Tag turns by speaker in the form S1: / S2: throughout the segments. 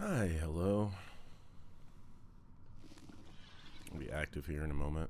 S1: Hi, hello. I'll be active here in a moment.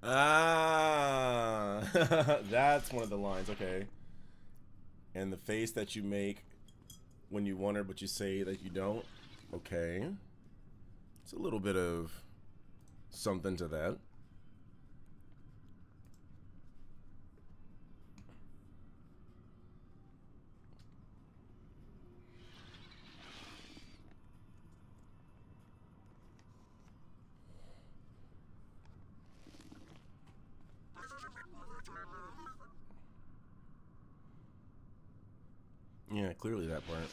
S1: Ah, that's one of the lines. Okay. And the face that you make when you want her, but you say that you don't. Okay. It's a little bit of something to that. Yeah, clearly that part.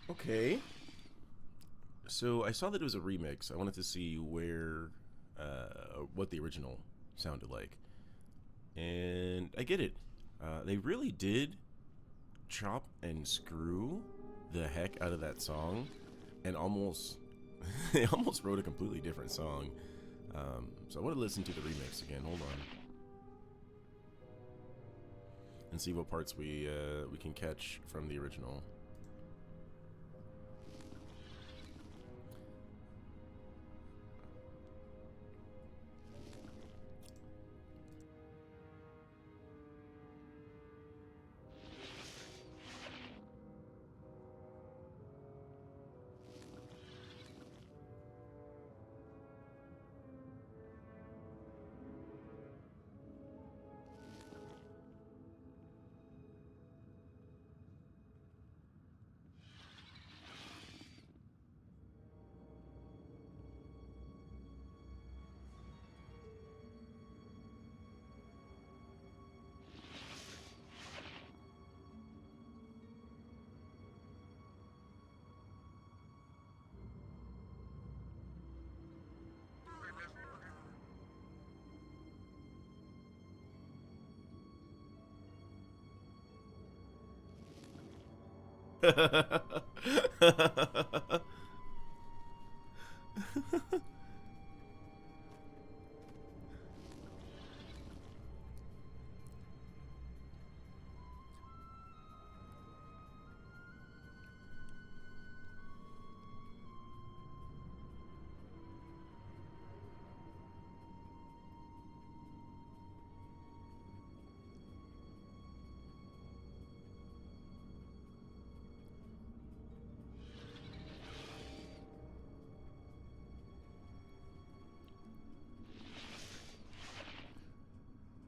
S1: Okay. So I saw that it was a remix. I wanted to see what the original sounded like. And I get it. They really did chop and screw the heck out of that song, and almost they almost wrote a completely different song. So I want to listen to the remix again. Hold on, and see what parts we can catch from the original.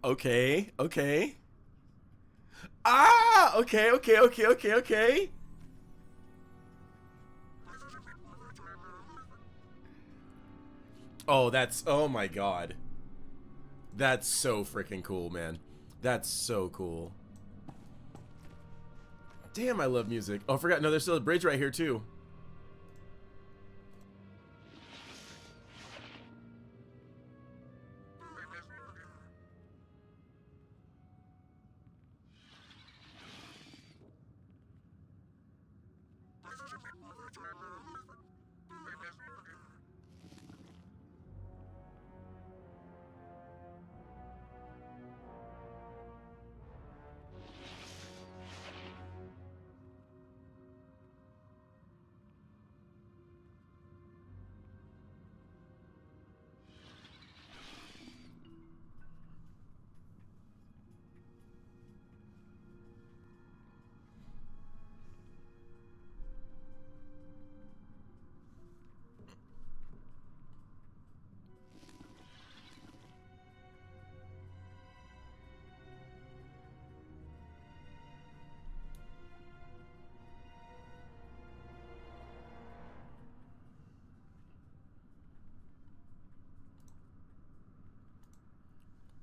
S1: Okay, okay. Ah, okay, okay, okay, okay, okay. Oh, that's, oh my god. That's so freaking cool, man. That's so cool. Damn, I love music. Oh, I forgot. No, there's still a bridge right here, too.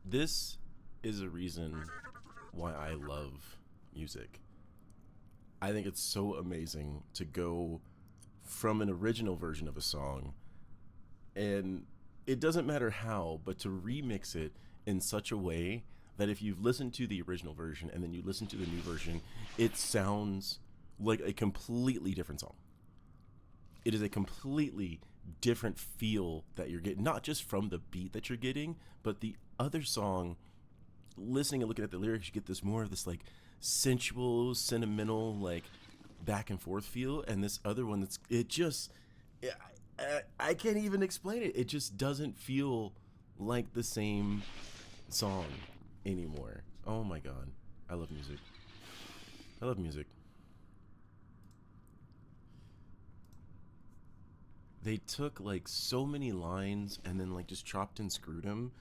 S1: This is a reason why I love music. I think it's so amazing to go from an original version of a song, and it doesn't matter how, but to remix it in such a way that if you've listened to the original version and then you listen to the new version, it sounds like a completely different song. It is a completely different feel that you're getting, not just from the beat that you're getting, but the other song. Listening and looking at the lyrics, you get this more of this like sensual, sentimental, like back and forth feel, and this other one that's it just I can't even explain it. It just doesn't feel like the same song anymore. Oh my god, I love music. I love music. They took like so many lines and then like just chopped and screwed them.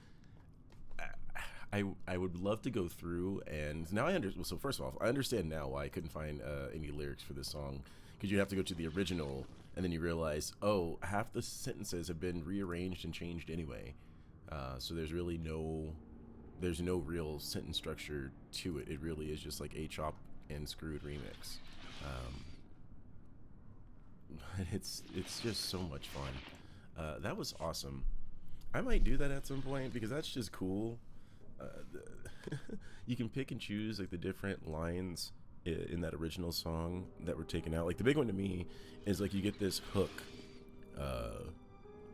S1: I would love to go through, and now I understand. So first of all, I understand now why I couldn't find any lyrics for this song, because you have to go to the original, and then you realize, oh, half the sentences have been rearranged and changed anyway. So there's really there's no real sentence structure to it. It really is just like a chop and screwed remix. It's just so much fun. That was awesome. I might do that at some point because that's just cool. You can pick and choose like the different lines in that original song that were taken out. Like the big one to me is like you get this hook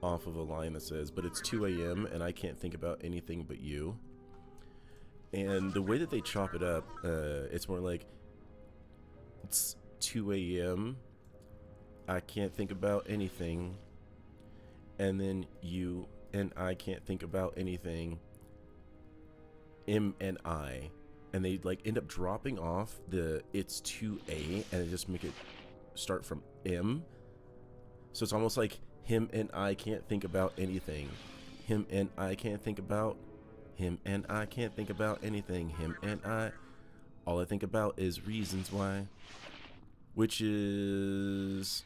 S1: off of a line that says, "But it's 2 a.m. and I can't think about anything but you." And the way that they chop it up, it's more like, "It's 2 a.m. I can't think about anything," and then you and I can't think about anything. M and I, and they like end up dropping off the "it's 2A" and they just make it start from M. So it's almost like him and I can't think about anything. Him and I can't think about. Him and I can't think about anything. Him and I. All I think about is reasons why. Which is,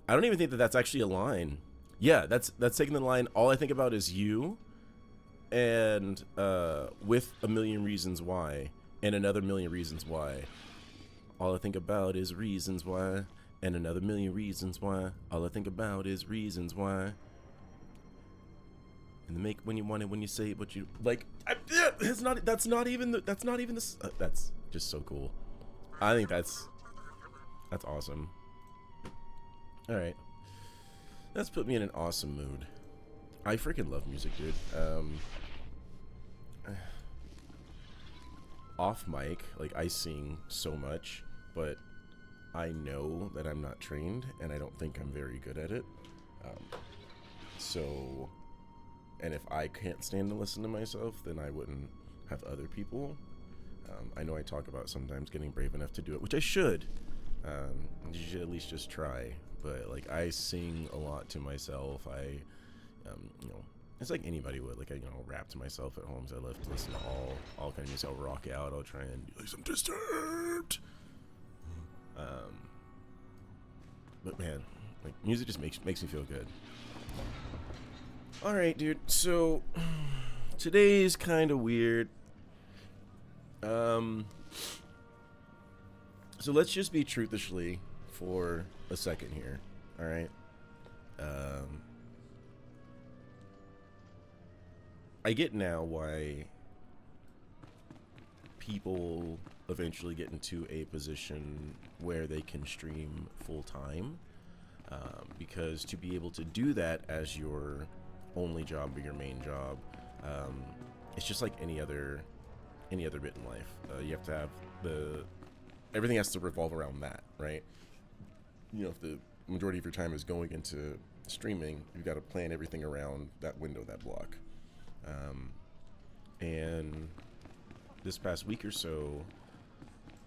S1: I don't even think that that's actually a line. Yeah, that's taking the line. All I think about is you. And with a million reasons why, and another million reasons why. All I think about is reasons why, and another million reasons why. All I think about is reasons why. And the make when you want it, when you say it, but you like. It's not. That's not even the. That's not even this. That's just so cool. I think that's awesome. All right, that's put me in an awesome mood. I freaking love music, dude. Off mic, like I sing so much, but I know that I'm not trained, and I don't think I'm very good at it. So, and if I can't stand to listen to myself, then I wouldn't have other people. I know I talk about sometimes getting brave enough to do it, which I should. You should at least just try. But like I sing a lot to myself. I, you know, it's like anybody would. Like I, rap to myself at home. So I love to listen to all kind of music. I'll rock out. I'll try and do like some Disturbed. But man, like music just makes me feel good. All right, dude. So today's kind of weird. Um, so let's just be truthishly for a second here. All right. Um, I get now why people eventually get into a position where they can stream full time. Because to be able to do that as your only job or your main job, um, it's just like any other bit in life. You have to have everything has to revolve around that, right? You know, if the majority of your time is going into streaming, you've got to plan everything around that window, that block. And this past week or so,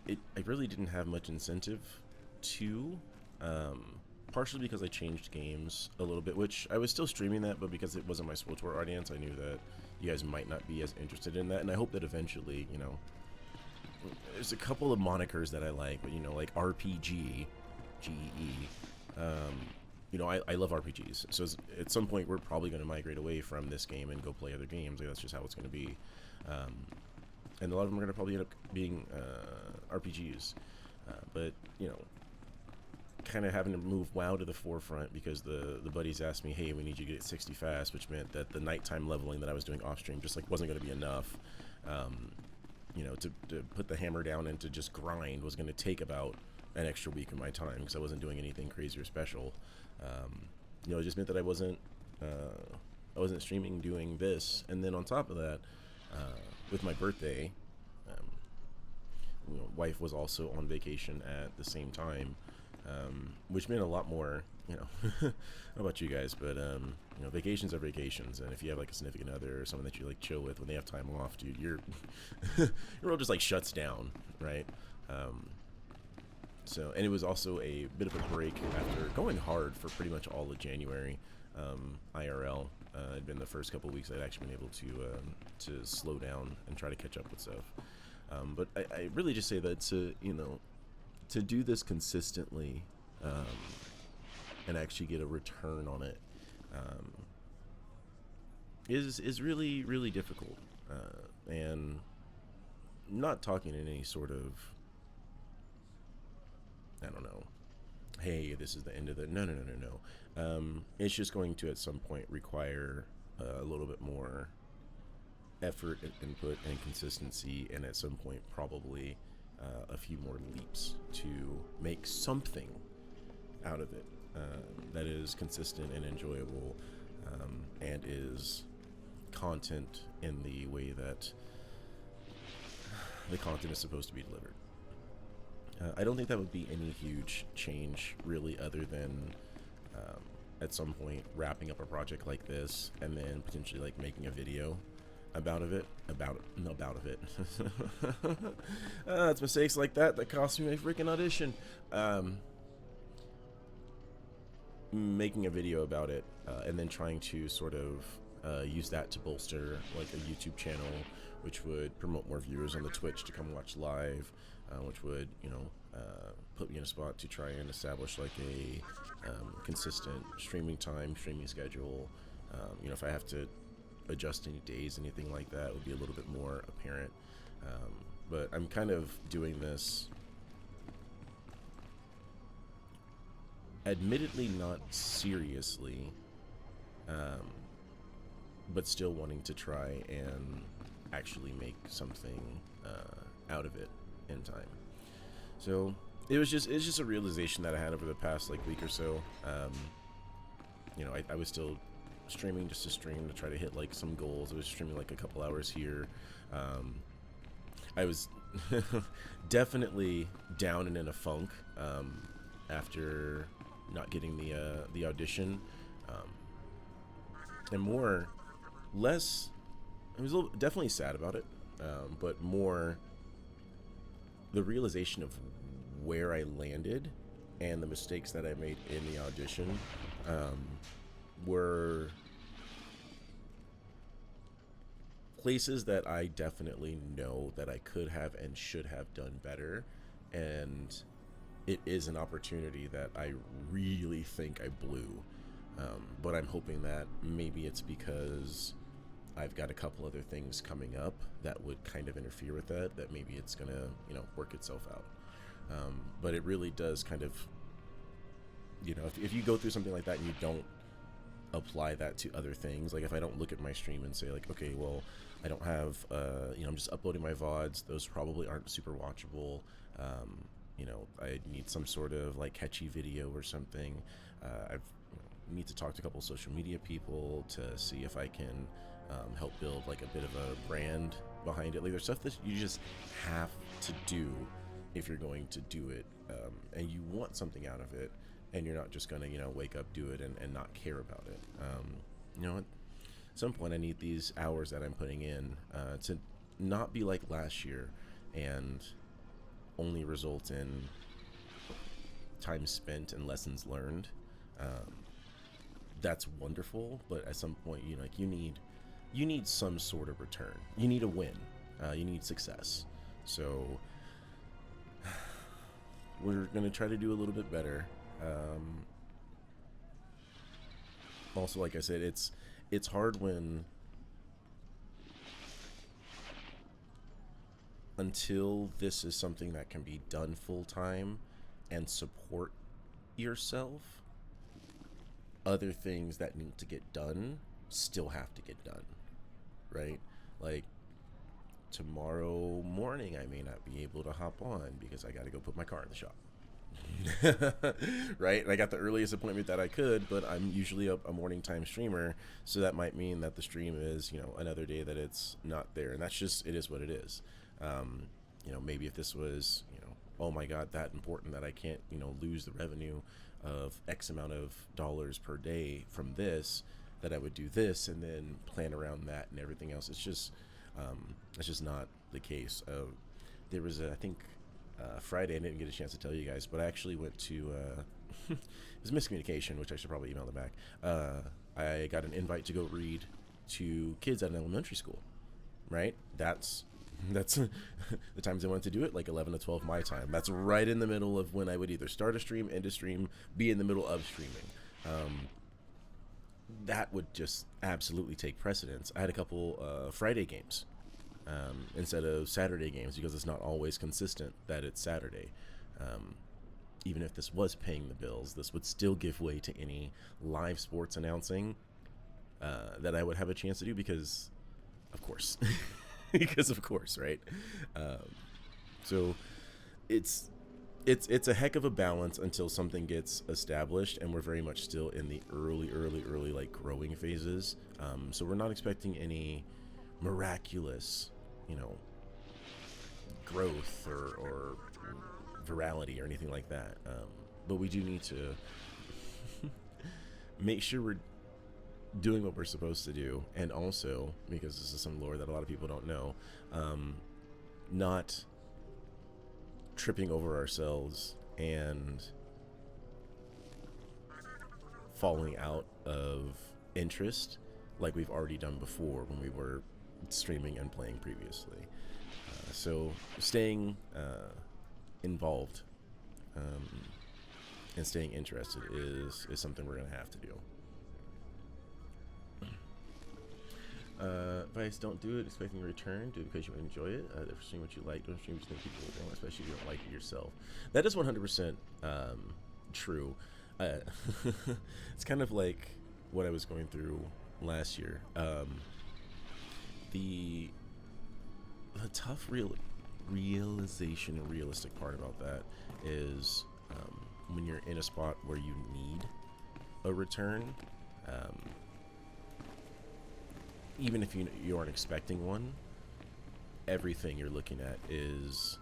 S1: I really didn't have much incentive to. Partially because I changed games a little bit, which I was still streaming that, but because it wasn't my SWTOR audience, I knew that you guys might not be as interested in that, and I hope that eventually, you know, there's a couple of monikers that I like, but, you know, like RPG, GEE, you know, I love RPGs, so at some point we're probably going to migrate away from this game and go play other games. Like, that's just how it's going to be, and a lot of them are going to probably end up being RPGs, but, you know, kind of having to move WoW to the forefront because the buddies asked me, hey, we need you to get 60 fast, which meant that the nighttime leveling that I was doing off stream just like wasn't going to be enough. You know, to put the hammer down and to just grind was going to take about an extra week of my time because I wasn't doing anything crazy or special. You know, it just meant that I wasn't streaming doing this, and then on top of that, with my birthday, you know, wife was also on vacation at the same time. Which meant a lot more, you know, I don't know about you guys, but, you know, vacations are vacations, and if you have, like, a significant other or someone that you, like, chill with when they have time off, dude, your world just, like, shuts down, right? So, and it was also a bit of a break after going hard for pretty much all of January, IRL. Had been the first couple weeks I'd actually been able to slow down and try to catch up with stuff. But I really just say that you know, to do this consistently and actually get a return on it is really, really difficult. And not talking in any sort of, I don't know, hey, this is the end of the, no. It's just going to at some point require a little bit more effort and input and consistency, and at some point probably a few more leaps to make something out of it that is consistent and enjoyable, and is content in the way that the content is supposed to be delivered. I don't think that would be any huge change, really, other than at some point wrapping up a project like this and then potentially like making a video about it. It's mistakes like that cost me a freaking audition. Making a video about it and then trying to sort of use that to bolster like a YouTube channel, which would promote more viewers on the Twitch to come watch live, which would, you know, put me in a spot to try and establish like a consistent streaming time, streaming schedule. You know, if I have to adjust any days, anything like that would be a little bit more apparent. But I'm kind of doing this admittedly not seriously, but still wanting to try and actually make something out of it in time. So it's just a realization that I had over the past like week or so. You know, I was still streaming just to stream to try to hit like some goals. I was streaming like a couple hours here. I was definitely down and in a funk after not getting the audition, and less, I was definitely sad about it, but more the realization of where I landed and the mistakes that I made in the audition were places that I definitely know that I could have and should have done better, and it is an opportunity that I really think I blew. But I'm hoping that maybe it's because I've got a couple other things coming up that would kind of interfere with that, that maybe it's gonna, work itself out. But it really does kind of, if you go through something like that and you don't apply that to other things, like if I don't look at my stream and say like, okay, well, I don't have, I'm just uploading my VODs, those probably aren't super watchable. I need some sort of like catchy video or something. I need to talk to a couple social media people to see if I can help build like a bit of a brand behind it. Like there's stuff that you just have to do if you're going to do it, and you want something out of it, and you're not just gonna wake up, do it, and not care about it. At some point I need these hours that I'm putting in to not be like last year and only result in time spent and lessons learned. That's wonderful, but at some point you need some sort of return. You need a win. You need success. So we're gonna try to do a little bit better. Also, like I said, it's hard when until this is something that can be done full time and support yourself, other things that need to get done still have to get done, right? Like tomorrow morning I may not be able to hop on because I got to go put my car in the shop. Right? And I got the earliest appointment that I could, but I'm usually a morning time streamer, so that might mean that the stream is another day that it's not there, and that's just, it is what it is. Maybe if this was oh my god, that important that I can't lose the revenue of X amount of dollars per day from this, that I would do this and then plan around that and everything else. It's just not the case. There was I think Friday, I didn't get a chance to tell you guys, but I actually went to it was miscommunication, which I should probably email them back. I got an invite to go read to kids at an elementary school, right? That's the times I wanted to do it, like 11 to 12 my time. That's right in the middle of when I would either start a stream, end a stream, be in the middle of streaming. That would just absolutely take precedence. I had a couple Friday games instead of Saturday games because it's not always consistent that it's Saturday. Even if this was paying the bills, this would still give way to any live sports announcing that I would have a chance to do because, of course. Because of course, right? So it's a heck of a balance until something gets established, and we're very much still in the early like growing phases. So we're not expecting any miraculous, growth or virality or anything like that. But we do need to make sure we're doing what we're supposed to do, and also, because this is some lore that a lot of people don't know, not tripping over ourselves and falling out of interest like we've already done before when we were streaming and playing previously. So staying involved and staying interested is something we're going to have to do. Advice: don't do it expecting a return. Do it because you enjoy it. If stream what you like, don't stream what people don't, especially if you don't like it yourself. That is 100% true. It's kind of like what I was going through last year. The tough realization and realistic part about that is when you're in a spot where you need a return. Even if you aren't expecting one, everything you're looking at is,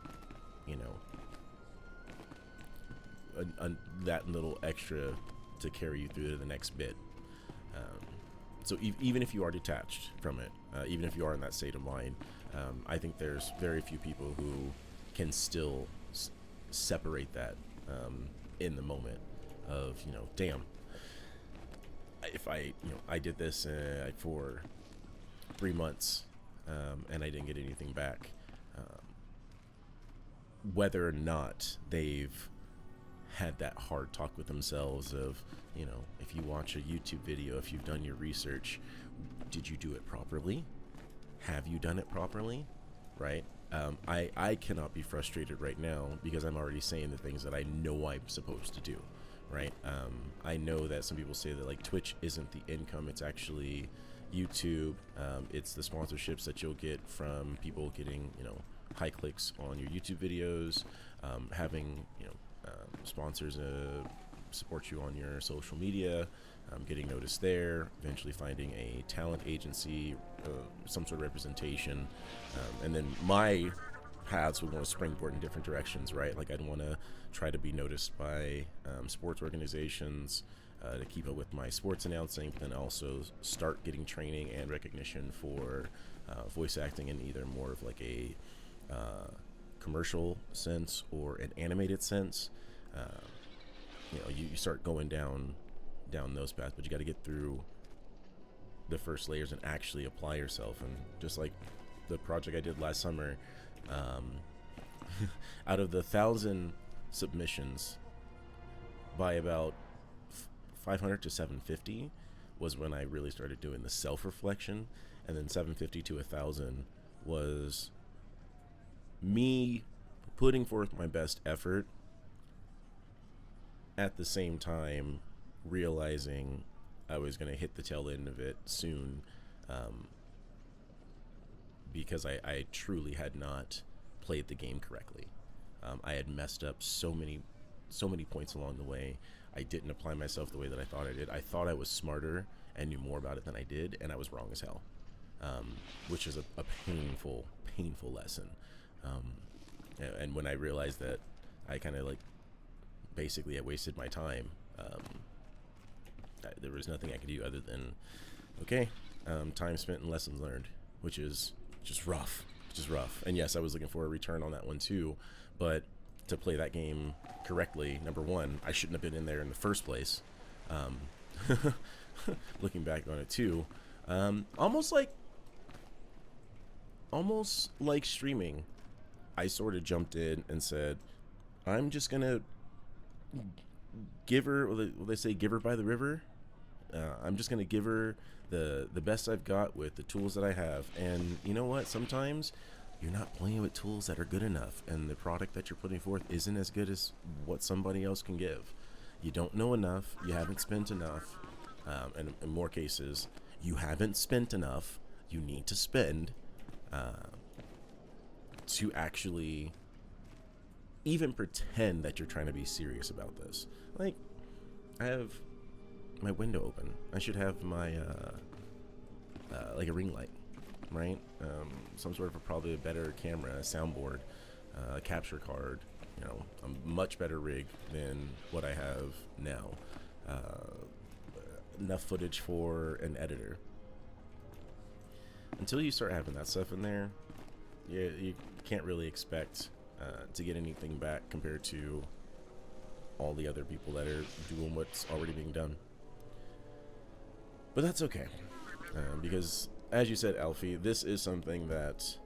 S1: that little extra to carry you through to the next bit. So even if you are detached from it, even if you are in that state of mind, I think there's very few people who can still separate that in the moment of, damn, if I did this for 3 months and I didn't get anything back, whether or not they've had that hard talk with themselves of, you know, if you watch a YouTube video, if you've done your research, did you do it properly? Have you done it properly? Right? I cannot be frustrated right now because I'm already saying the things that I know I'm supposed to do, right? I know that some people say that like Twitch isn't the income, it's actually YouTube. It's the sponsorships that you'll get from people getting, you know, high clicks on your YouTube videos, having, you know, sponsors support you on your social media, getting noticed there, eventually finding a talent agency, some sort of representation, and then my paths would want to springboard in different directions, right? Like I'd want to try to be noticed by sports organizations to keep up with my sports announcing, but then also start getting training and recognition for voice acting in either more of like a commercial sense or an animated sense. You know, you start going down those paths, but you got to get through the first layers and actually apply yourself. And just like the project I did last summer, out of the 1,000 submissions, by about 500 to 750 was when I really started doing the self-reflection, and then 750 to 1,000 was me putting forth my best effort, at the same time realizing I was going to hit the tail end of it soon, because I truly had not played the game correctly. I had messed up so many points along the way. I didn't apply myself the way that I thought I did. I thought I was smarter and knew more about it than I did, and I was wrong as hell, which is a painful lesson. And when I realized that I kind of like basically I wasted my time, there was nothing I could do other than, okay, time spent and lessons learned, which is just rough. And yes, I was looking for a return on that one too, but to play that game correctly, number one, I shouldn't have been in there in the first place. Looking back on it too, almost like streaming, I sort of jumped in and said, I'm just gonna give her, they say give her by the river. I'm just gonna give her the best I've got with the tools that I have. And you know what, sometimes you're not playing with tools that are good enough, and the product that you're putting forth isn't as good as what somebody else can give. You don't know enough, you haven't spent enough, and in more cases you haven't spent enough. You need to spend to actually even pretend that you're trying to be serious about this. Like, I have my window open. I should have my like a ring light, right? Some sort of probably a better camera, a soundboard, a capture card. You know, a much better rig than what I have now. Enough footage for an editor. Until you start having that stuff in there, you can't really expect to get anything back compared to all the other people that are doing what's already being done. But that's okay, because as you said, Alfie, this is something that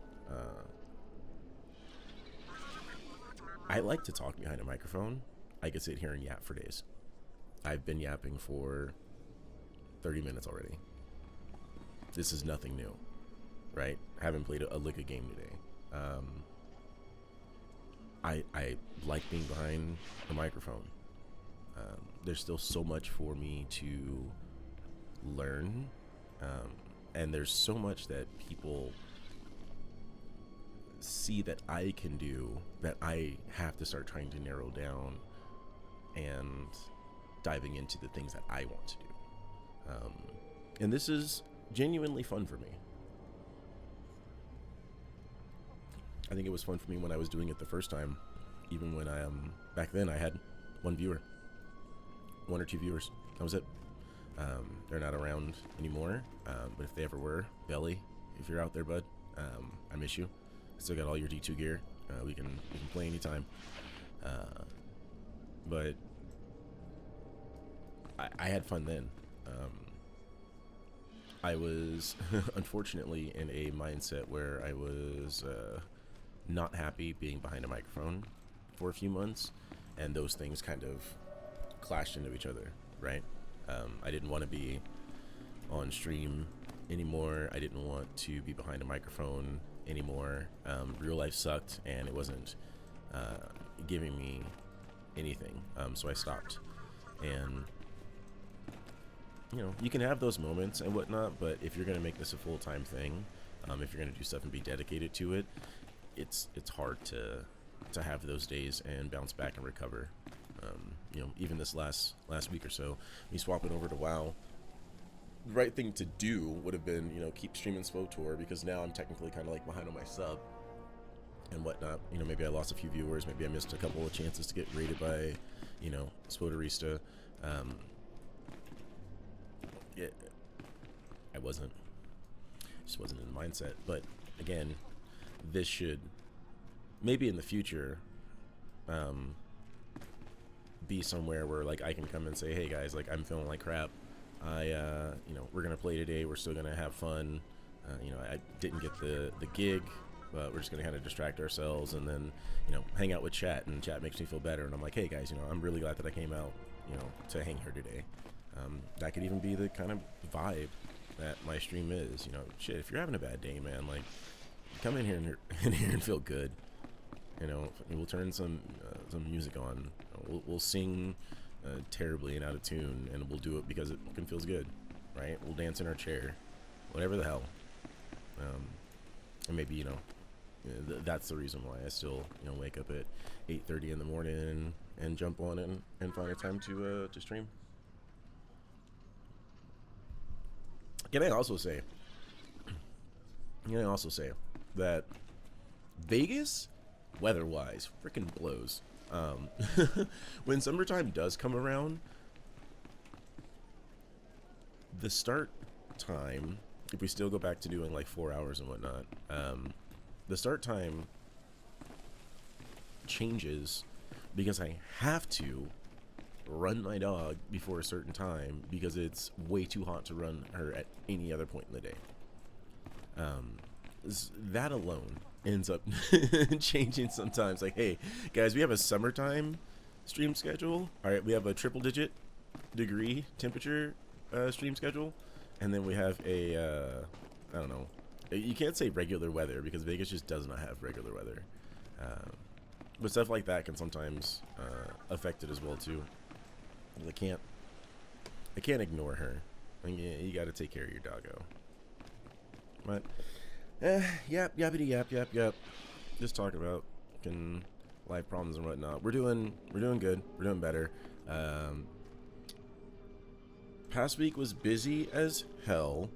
S1: I like to talk behind a microphone. I could sit here and yap for days. I've been yapping for 30 minutes already. This is nothing new, right? Haven't played a lick of game today. I like being behind the microphone. There's still so much for me to learn, and there's so much that people see that I can do that I have to start trying to narrow down and diving into the things that I want to do. And this is genuinely fun for me. I think it was fun for me when I was doing it the first time, even when back then I had one or two viewers. That was it. They're not around anymore, but if they ever were, Belly, if you're out there, bud, I miss you. I still got all your D2 gear. We can play anytime. But I had fun then. I was unfortunately in a mindset where I was not happy being behind a microphone for a few months, and those things kind of clashed into each other, right? I didn't want to be on stream anymore. I didn't want to be behind a microphone anymore. Real life sucked, and it wasn't giving me anything. So I stopped. And you know, you can have those moments and whatnot, but if you're gonna make this a full-time thing, if you're gonna do stuff and be dedicated to it, it's hard to have those days and bounce back and recover. You know, even this last week or so, me swapping over to WoW, the right thing to do would have been, you know, keep streaming SWOTOR, because now I'm technically kind of like behind on my sub and whatnot. You know, maybe I lost a few viewers, maybe I missed a couple of chances to get rated by, you know, SWOTORista. I just wasn't in the mindset. But again, this should maybe in the future be somewhere where like I can come and say, hey guys, like I'm feeling like crap. You know, we're gonna play today. We're still gonna have fun. You know, I didn't get the gig, but we're just gonna kind of distract ourselves and then, you know, hang out with chat, and chat makes me feel better. And I'm like, hey guys, you know, I'm really glad that I came out, you know, to hang here today. That could even be the kind of vibe that my stream is. You know, shit, if you're having a bad day, man, like come in here and feel good. You know, we'll turn some music on. We'll sing terribly and out of tune, and we'll do it because it fucking feels good, right? We'll dance in our chair, whatever the hell. And maybe, you know, that's the reason why I still, you know, wake up at 8:30 in the morning and jump on and find a time to stream. Can I also say that Vegas, weather-wise, freaking blows. When summertime does come around, the start time, if we still go back to doing like 4 hours and whatnot, the start time changes because I have to run my dog before a certain time because it's way too hot to run her at any other point in the day. That alone ends up changing sometimes. Like, hey guys, we have a summertime stream schedule. All right, we have a triple digit degree temperature stream schedule, and then we have a I don't know, you can't say regular weather because Vegas just does not have regular weather, but stuff like that can sometimes affect it as well too. I can't ignore her. I mean, you got to take care of your doggo. But yappity yap. Just talking about fucking life problems and whatnot. We're doing good. We're doing better. Past week was busy as hell.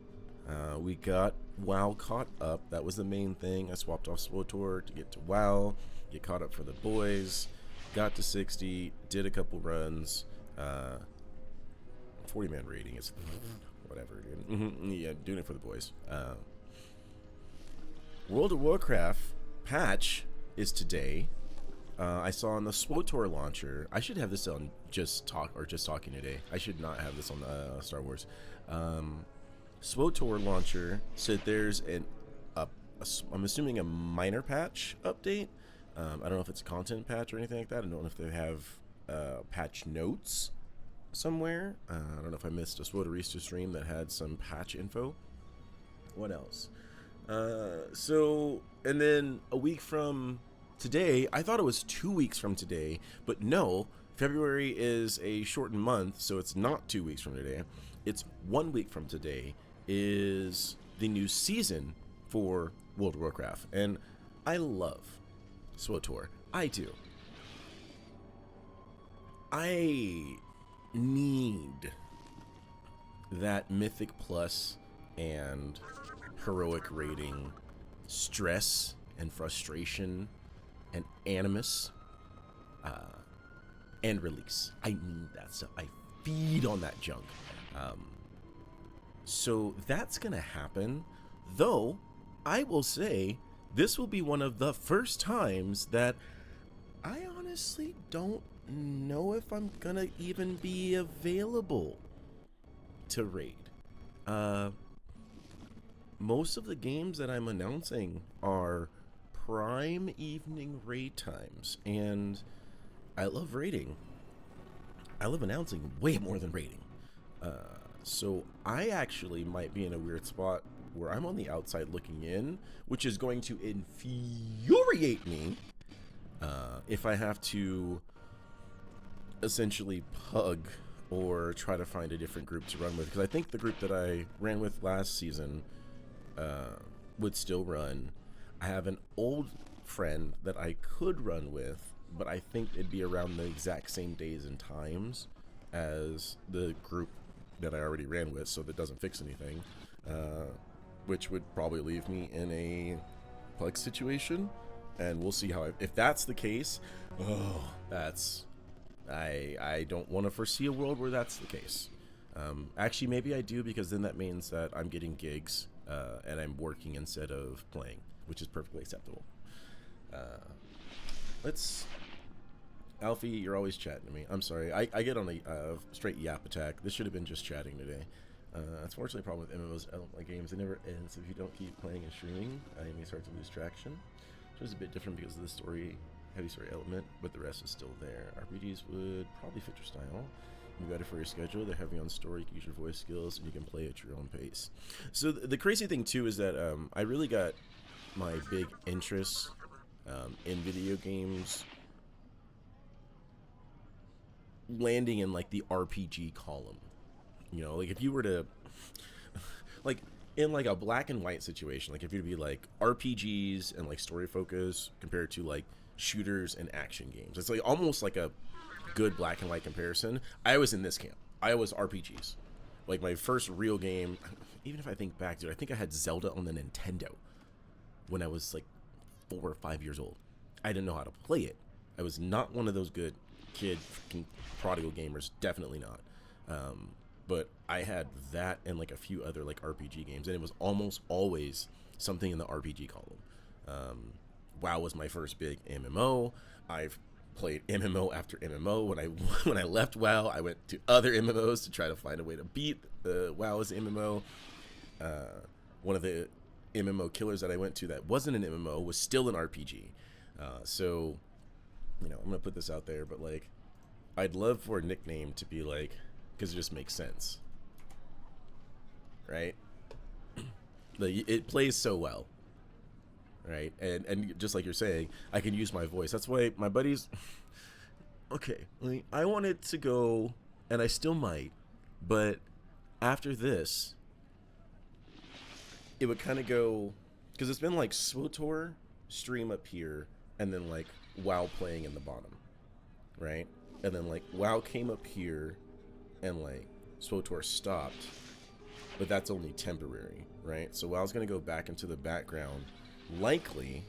S1: We got WoW caught up. That was the main thing. I swapped off SWOTOR to get to WoW, get caught up for the boys. Got to 60, did a couple runs. 40-man rating is whatever, dude. Yeah, doing it for the boys. World of Warcraft patch is today. I saw on the SWOTOR launcher. I should have this on just talking today. I should not have this on Star Wars. SWOTOR launcher said there's I'm assuming a minor patch update. I don't know if it's a content patch or anything like that. I don't know if they have patch notes somewhere. I don't know if I missed a SWOTORista stream that had some patch info. What else? And then a week from today, I thought it was 2 weeks from today, but no, February is a shortened month, so it's not 2 weeks from today. It's 1 week from today is the new season for World of Warcraft, and I love SWOTOR. I do. I need that Mythic Plus and heroic rating stress and frustration and animus and release. I need that stuff. I feed on that junk. So that's gonna happen, though I will say this will be one of the first times that I honestly don't know if I'm gonna even be available to raid. Most of the games that I'm announcing are prime evening raid times, and I love raiding. I love announcing way more than raiding. So I actually might be in a weird spot where I'm on the outside looking in, which is going to infuriate me if I have to essentially pug or try to find a different group to run with. Because I think the group that I ran with last season would still run. I have an old friend that I could run with, but I think it'd be around the exact same days and times as the group that I already ran with, so that doesn't fix anything, which would probably leave me in a plug situation, and we'll see how if that's the case. I don't want to foresee a world where that's the case. Actually, maybe I do, because then that means that I'm getting gigs and I'm working instead of playing, which is perfectly acceptable. Alfie, you're always chatting to me. I'm sorry. I get on a straight yap attack. This should have been just chatting today. Unfortunately, the problem with MMOs like games, it never ends. If you don't keep playing and streaming, you may start to lose traction. So it's a bit different because of the heavy story element, but the rest is still there. RPGs would probably fit your style. Be better for your schedule. They're heavy on story. You can use your voice skills, and you can play at your own pace. So the crazy thing too is that I really got my big interest in video games landing in like the RPG column. You know, like if you were to like in like a black and white situation, like if you'd be like RPGs and like story focus compared to like shooters and action games, it's like almost like a good black and white comparison. I was in this camp. I was RPGs. Like my first real game, even if I think back, dude, I think I had Zelda on the Nintendo when I was like 4 or 5 years old. I didn't know how to play it. I was not one of those good kid prodigal gamers, definitely not. But I had that and like a few other like RPG games, and it was almost always something in the RPG column. WoW was my first big MMO. I've played MMO after MMO. When I left WoW, I went to other MMOs to try to find a way to beat WoW as MMO. One of the MMO killers that I went to that wasn't an MMO was still an RPG. So, you know, I'm gonna put this out there, but like, I'd love for a nickname to be like, because it just makes sense, right? Like, it plays so well, right? And just like you're saying, I can use my voice. That's why my buddies. Okay, like, I wanted to go, and I still might, but after this, it would kind of go, because it's been like SWTOR stream up here, and then like WoW playing in the bottom, right? And then like WoW came up here, and like SWTOR stopped, but that's only temporary, right? So WoW's gonna go back into the background, likely,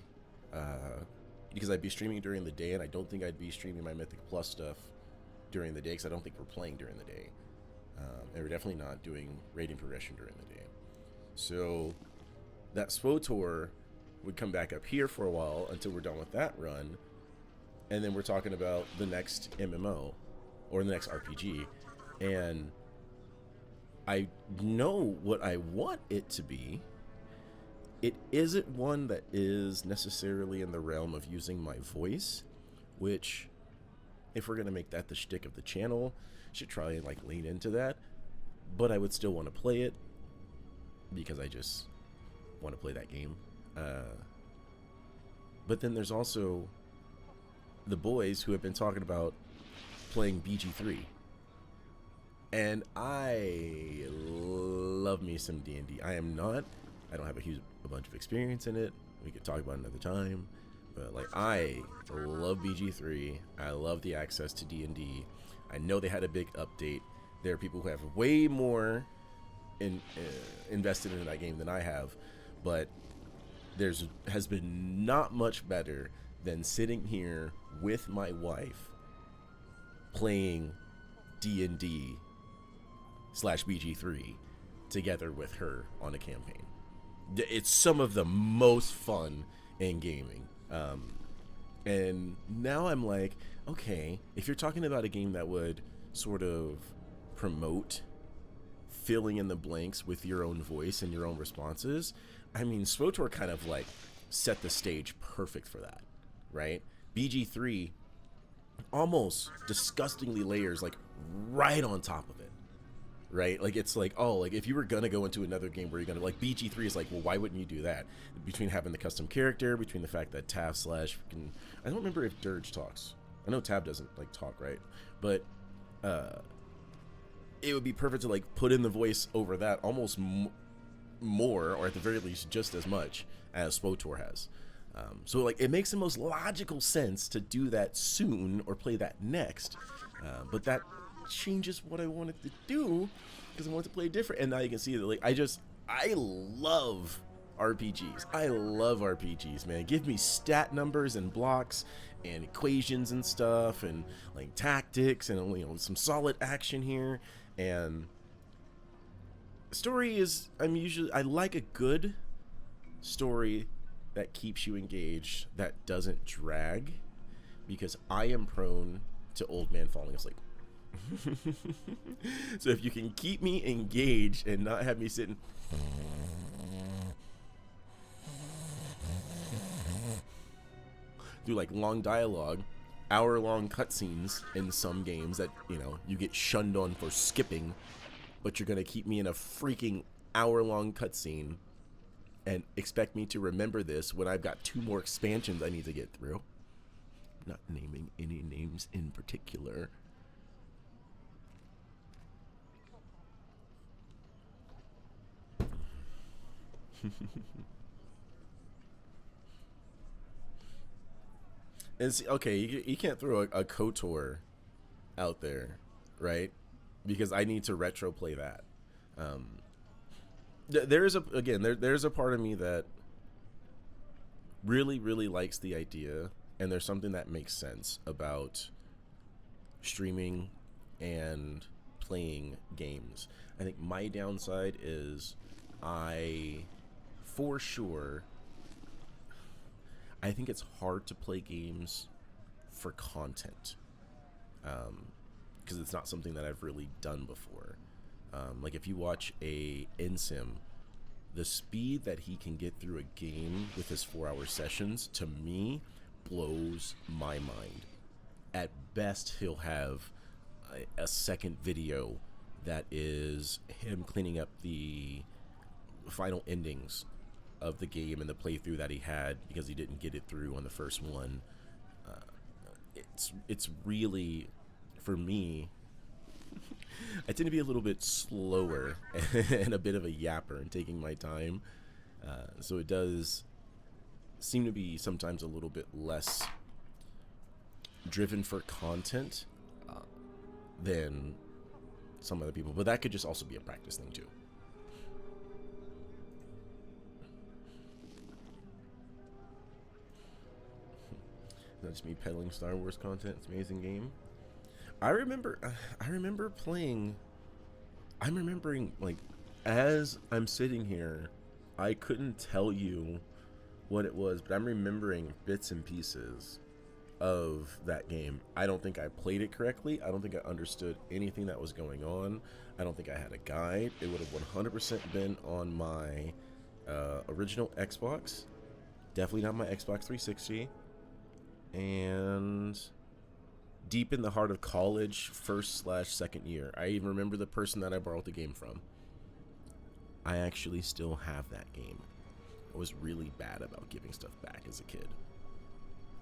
S1: because I'd be streaming during the day, and I don't think I'd be streaming my Mythic Plus stuff during the day, because I don't think we're playing during the day, and we're definitely not doing rating progression during the day. So that SWTOR would come back up here for a while until we're done with that run, and then we're talking about the next MMO or the next RPG, and I know what I want it to be. It isn't one that is necessarily in the realm of using my voice, which, if we're gonna make that the shtick of the channel, should try and like lean into that. But I would still want to play it because I just want to play that game. But then there's also the boys who have been talking about playing BG3, and I love me some D&D. I don't have a bunch of experience in it. We could talk about it another time, but like, I love BG3. I love the access to D&D. I know they had a big update. There are people who have way more invested in that game than I have, but has been not much better than sitting here with my wife playing D&D / BG3 together with her on a campaign. It's some of the most fun in gaming. And now I'm like, okay, if you're talking about a game that would sort of promote filling in the blanks with your own voice and your own responses, I mean, SWTOR kind of like set the stage perfect for that, right? BG3 almost disgustingly layers like right on top of it, right? Like it's like, oh, like if you were gonna go into another game where you're gonna like BG3 is like, well, why wouldn't you do that? Between having the custom character, between the fact that Tav slash I don't remember if Dirge talks. I know Tav doesn't like talk, right? But it would be perfect to like put in the voice over that almost more, or at the very least just as much as SWTOR has. So like it makes the most logical sense to do that soon or play that next, but that changes what I wanted to do because I wanted to play different. And now you can see that like I love RPGs. I love RPGs, man. Give me stat numbers and blocks and equations and stuff and like tactics and, you know, some solid action here. And story is, I like a good story that keeps you engaged, that doesn't drag, because I am prone to old man falling asleep. So if you can keep me engaged and not have me sitting through like long dialogue, hour-long cutscenes in some games that, you know, you get shunned on for skipping, but you're gonna keep me in a freaking hour-long cutscene and expect me to remember this when I've got 2 more expansions I need to get through. Not naming any names in particular. And see, okay, you can't throw a KOTOR out there, right? Because I need to retro play that. There's a part of me that really likes the idea, and there's something that makes sense about streaming and playing games. I think my downside is for sure, I think it's hard to play games for content, because it's not something that I've really done before. Like if you watch a Insim, the speed that he can get through a game with his 4-hour sessions, to me, blows my mind. At best, he'll have a second video that is him cleaning up the final endings of the game and the playthrough that he had because he didn't get it through on the first one. It's really, for me, I tend to be a little bit slower and a bit of a yapper in taking my time. So it does seem to be sometimes a little bit less driven for content than some other people. But that could just also be a practice thing too. That's me peddling Star Wars content. It's an amazing game. I remember playing. I'm remembering, like, as I'm sitting here, I couldn't tell you what it was, but I'm remembering bits and pieces of that game. I don't think I played it correctly. I don't think I understood anything that was going on. I don't think I had a guide. It would have 100% been on my original Xbox. Definitely not my Xbox 360. And deep in the heart of college, first/second year. I even remember the person that I borrowed the game from. I actually still have that game. I was really bad about giving stuff back as a kid.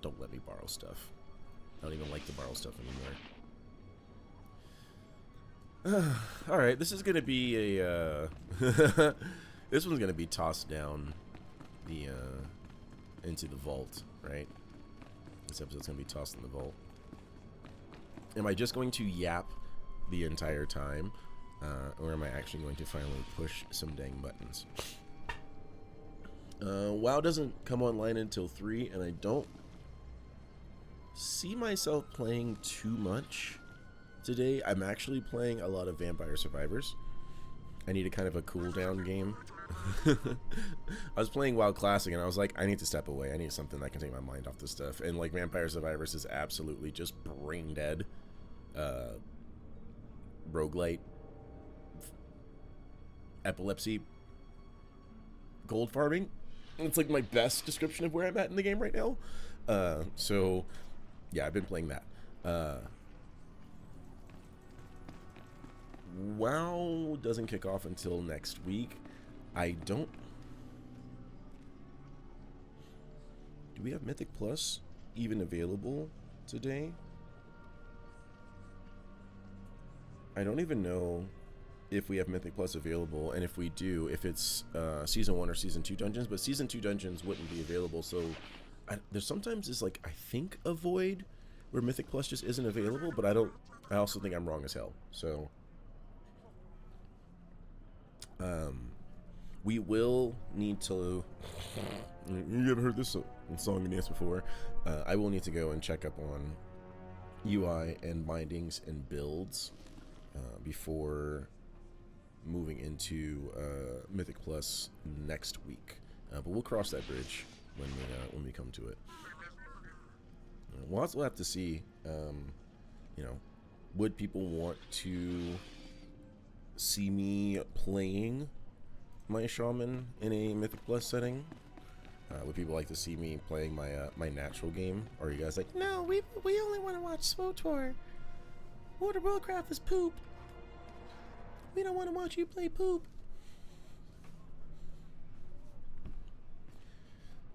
S1: Don't let me borrow stuff. I don't even like to borrow stuff anymore. Alright, this is gonna be a this one's gonna be tossed down the into the vault, right? This episode's gonna be tossed in the vault. Am I just going to yap the entire time, or am I actually going to finally push some dang buttons? WoW doesn't come online until 3, and I don't see myself playing too much today. I'm actually playing a lot of Vampire Survivors. I need a kind of a cooldown game. I was playing WoW Classic, and I was like, I need to step away. I need something that can take my mind off this stuff. And like Vampire Survivors is absolutely just brain dead. Roguelite, epilepsy, gold farming. It's like my best description of where I'm at in the game right now. So yeah, I've been playing that. Uh, WoW doesn't kick off until next week. I don't. Do we have Mythic Plus even available today? I don't even know if we have Mythic Plus available, and if we do, if it's Season 1 or Season 2 dungeons, but Season 2 dungeons wouldn't be available, so there's sometimes this, like, I think a void where Mythic Plus just isn't available, but I also think I'm wrong as hell, so we will need to, you ever heard this song and dance before? I will need to go and check up on UI and bindings and builds before moving into Mythic Plus next week, but we'll cross that bridge when we come to it. We'll also have to see, you know, would people want to see me playing my shaman in a Mythic Plus setting? Would people like to see me playing my my natural game? Or are you guys like, no, we only want to watch SWTOR. World of Warcraft is poop. We don't want to watch you play poop.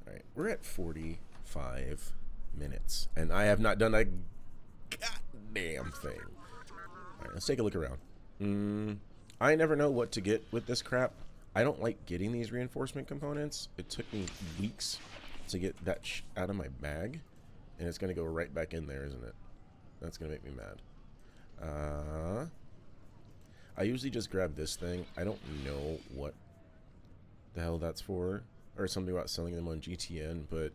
S1: Alright, we're at 45 minutes, and I have not done a goddamn thing. Alright, let's take a look around. I never know what to get with this crap. I don't like getting these reinforcement components. It took me weeks to get that out of my bag, and it's going to go right back in there, isn't it? That's going to make me mad. I usually just grab this thing. I don't know what the hell that's for, or something about selling them on GTN, but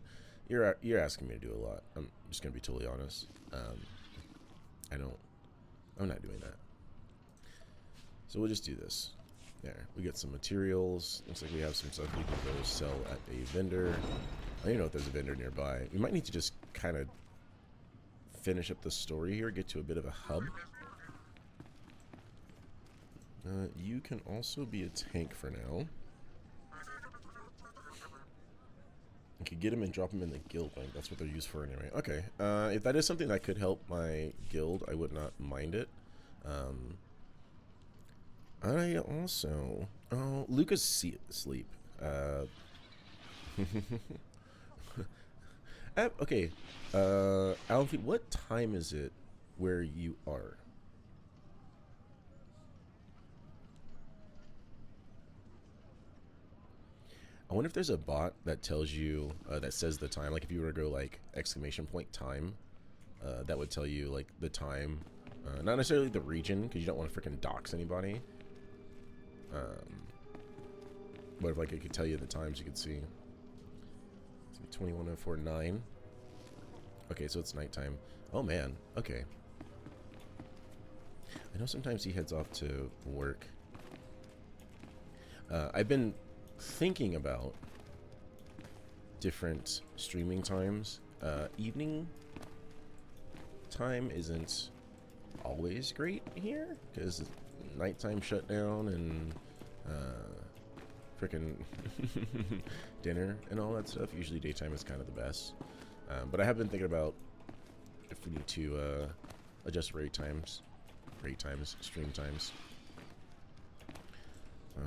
S1: you're asking me to do a lot. I'm just going to be totally honest. I'm not doing that. So we'll just do this. There, we get some materials. Looks like we have some stuff we can go sell at a vendor. I don't even know if there's a vendor nearby. We might need to just kind of finish up the story here, get to a bit of a hub. You can also be a tank for now. You could get him and drop him in the guild. Like, that's what they're used for anyway. Okay, if that is something that could help my guild, I would not mind it. I also... Oh, Lucas asleep. Okay. Alfie, what time is it where you are? I wonder if there's a bot that tells you, that says the time. Like if you were to go like -- time, that would tell you like the time. Not necessarily the region, because you don't want to freaking dox anybody. But if like it could tell you the times, you could see. 21:04:09. Okay, so it's nighttime. Oh man. Okay. I know sometimes he heads off to work. I've been thinking about different streaming times. Evening time isn't always great here because nighttime shutdown and frickin' dinner and all that stuff. Usually daytime is kind of the best. But I have been thinking about if we need to adjust rate times, stream times.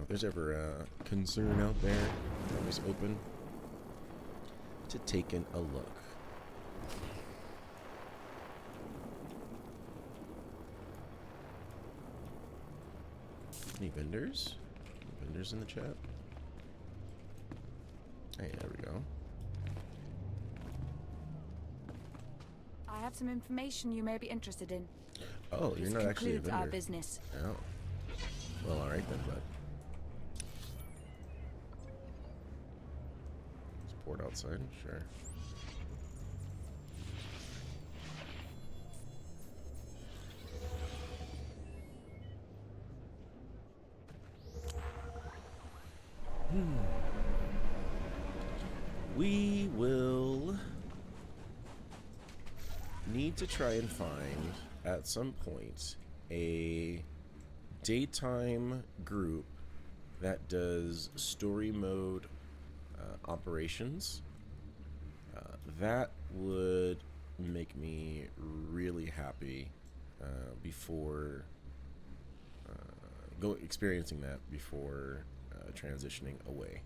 S1: If there's ever a concern out there, I'm always open to taking a look. Any vendors? Vendors in the chat? Hey, there we go.
S2: I have some information you may be interested in.
S1: Oh, you're not actually a vendor.
S2: Our business.
S1: Oh. Well, all right then, bud. Support outside, sure. We will need to try and find, at some point, a daytime group that does story mode operations. That would make me really happy before experiencing that before transitioning away.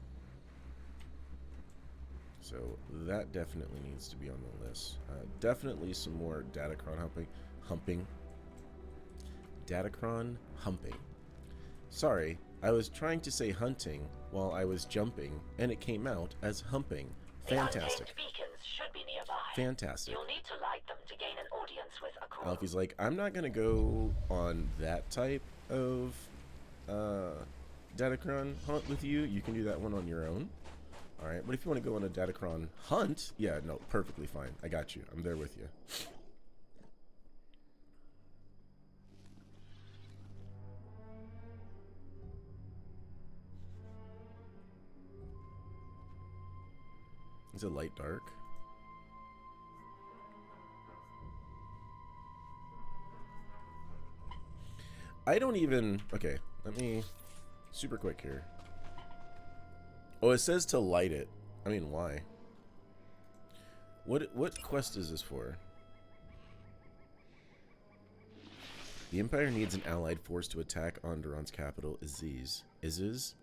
S1: So that definitely needs to be on the list. Definitely some more Datacron humping. Datacron humping. Sorry, I was trying to say hunting while I was jumping, and it came out as humping. Fantastic.
S3: The beacons should be nearby.
S1: Fantastic.
S3: You'll need to light them to gain an audience with a crew.
S1: Alfie's like, I'm not gonna go on that type of Datacron hunt with you. You can do that one on your own. Alright, but if you want to go on a Datacron hunt, yeah, no, perfectly fine. I got you. I'm there with you. Is it light dark? I don't even... Okay, let me... Super quick here. Oh, it says to light it. I mean, why? What quest is this for? The Empire needs an allied force to attack Onderon's capital, Aziz. Iziz?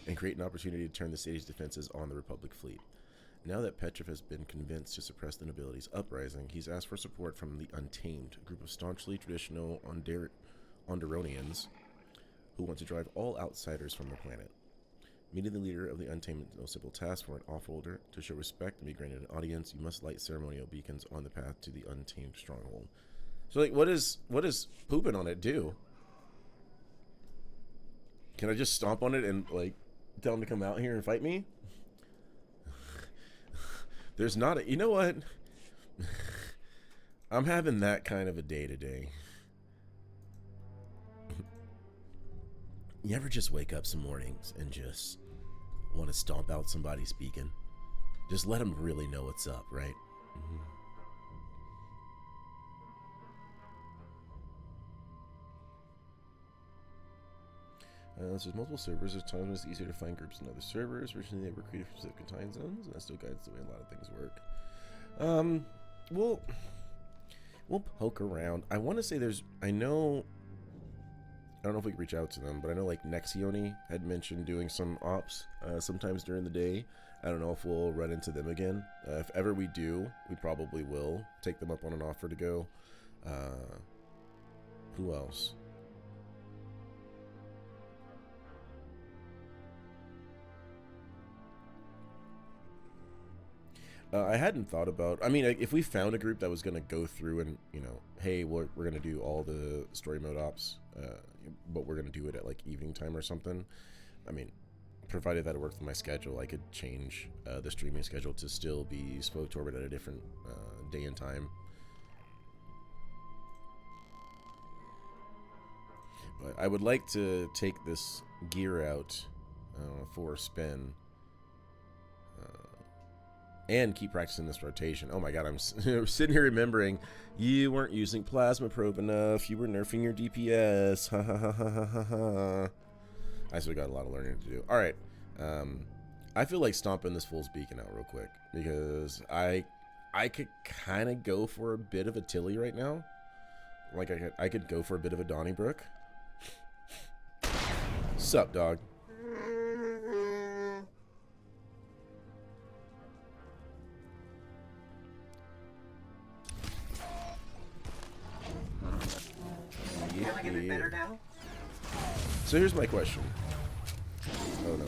S1: And create an opportunity to turn the city's defenses on the Republic fleet. Now that Petrov has been convinced to suppress the nobility's uprising, he's asked for support from the Untamed, a group of staunchly traditional Onderonians who want to drive all outsiders from the planet. Meeting the leader of the Untamed is no simple task for an offworlder. To show respect and be granted an audience, you must light ceremonial beacons on the path to the Untamed stronghold. So, like, what does pooping on it do? Can I just stomp on it and, like, tell him to come out here and fight me? There's not a... You know what? I'm having that kind of a day today. You ever just wake up some mornings and just want to stomp out somebody's beacon? Just let them really know what's up, right? Mm-hmm. So there's multiple servers. There's times when it's easier to find groups in other servers. Originally, they were created for specific time zones, and that still guides the way a lot of things work. We'll poke around. I want to say there's... I don't know if we can reach out to them, but I know like Nexione had mentioned doing some ops sometimes during the day. I don't know if we'll run into them again. If ever we do, we probably will take them up on an offer to go. Who else? I hadn't thought about... I mean, if we found a group that was going to go through and, you know, hey, we're going to do all the story mode ops, but we're going to do it at, like, evening time or something. I mean, provided that it worked with my schedule, I could change the streaming schedule to still be SWTOR, but at a different day and time. But I would like to take this gear out for a spin. And keep practicing this rotation. Oh my god, I'm sitting here remembering you weren't using plasma probe enough. You were nerfing your DPS. Ha ha ha ha ha ha. I still got a lot of learning to do. Alright. I feel like stomping this fool's beacon out real quick. Because I could kind of go for a bit of a Tilly right now. Like I could go for a bit of a Donnybrook. Sup, dog?
S3: Better now?
S1: So here's my question. Oh no,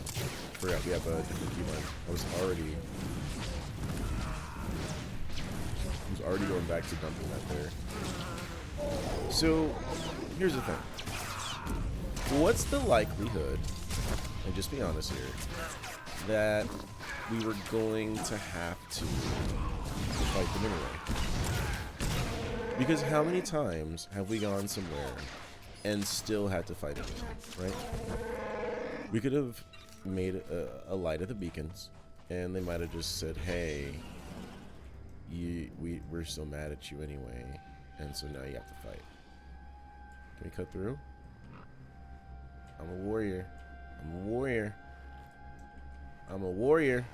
S1: forgot we have a different keyline. I was already going back to dumping that there. So here's the thing. What's the likelihood, and just be honest here, that we were going to have to fight them anyway? Because how many times have we gone somewhere and still had to fight it, right? We could have made a light of the beacons, and they might have just said, hey, we're so mad at you anyway, and so now you have to fight. Can we cut through? I'm a warrior. I'm a warrior. I'm a warrior.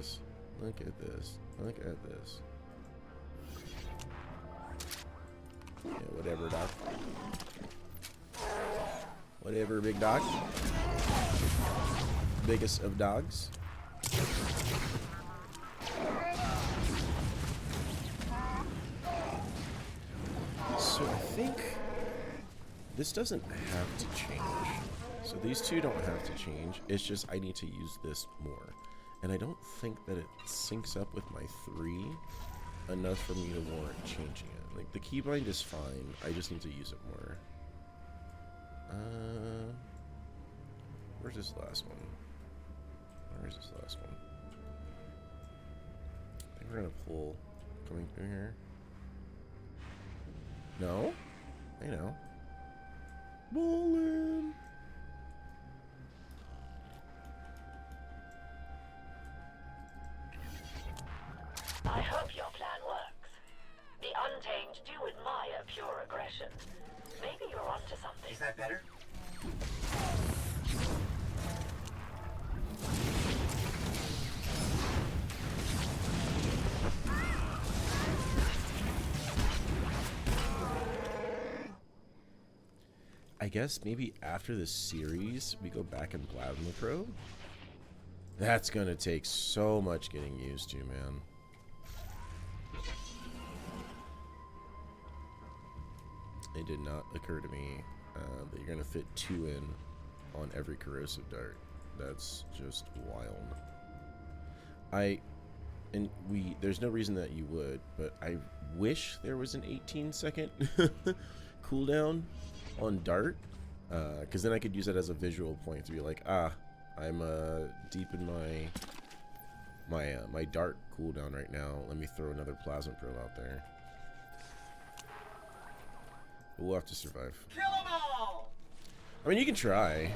S1: this. Look at this. Look at this. Yeah, whatever, dog. Whatever, big dog. Biggest of dogs. So I think this doesn't have to change. So these two don't have to change. It's just I need to use this more. And I don't think that it syncs up with my 3 enough for me to warrant changing it. Like, the keybind is fine. I just need to use it more. Where's this last one? Where's this last one? I think we're gonna pull coming through here. No? I know. Ballin'.
S3: I hope your plan works. The Untamed do admire pure aggression. Maybe you're onto something.
S4: Is that better?
S1: I guess maybe after this series, we go back and Plasma Probe. That's gonna take so much getting used to, man. It did not occur to me that you're gonna fit 2 in on every corrosive dart. That's just wild. There's no reason that you would, but I wish there was an 18-second cooldown on dart, because then I could use it as a visual point to be like, I'm deep in my dart cooldown right now. Let me throw another plasma probe out there. But we'll have to survive.
S4: Kill them all!
S1: I mean, you can try.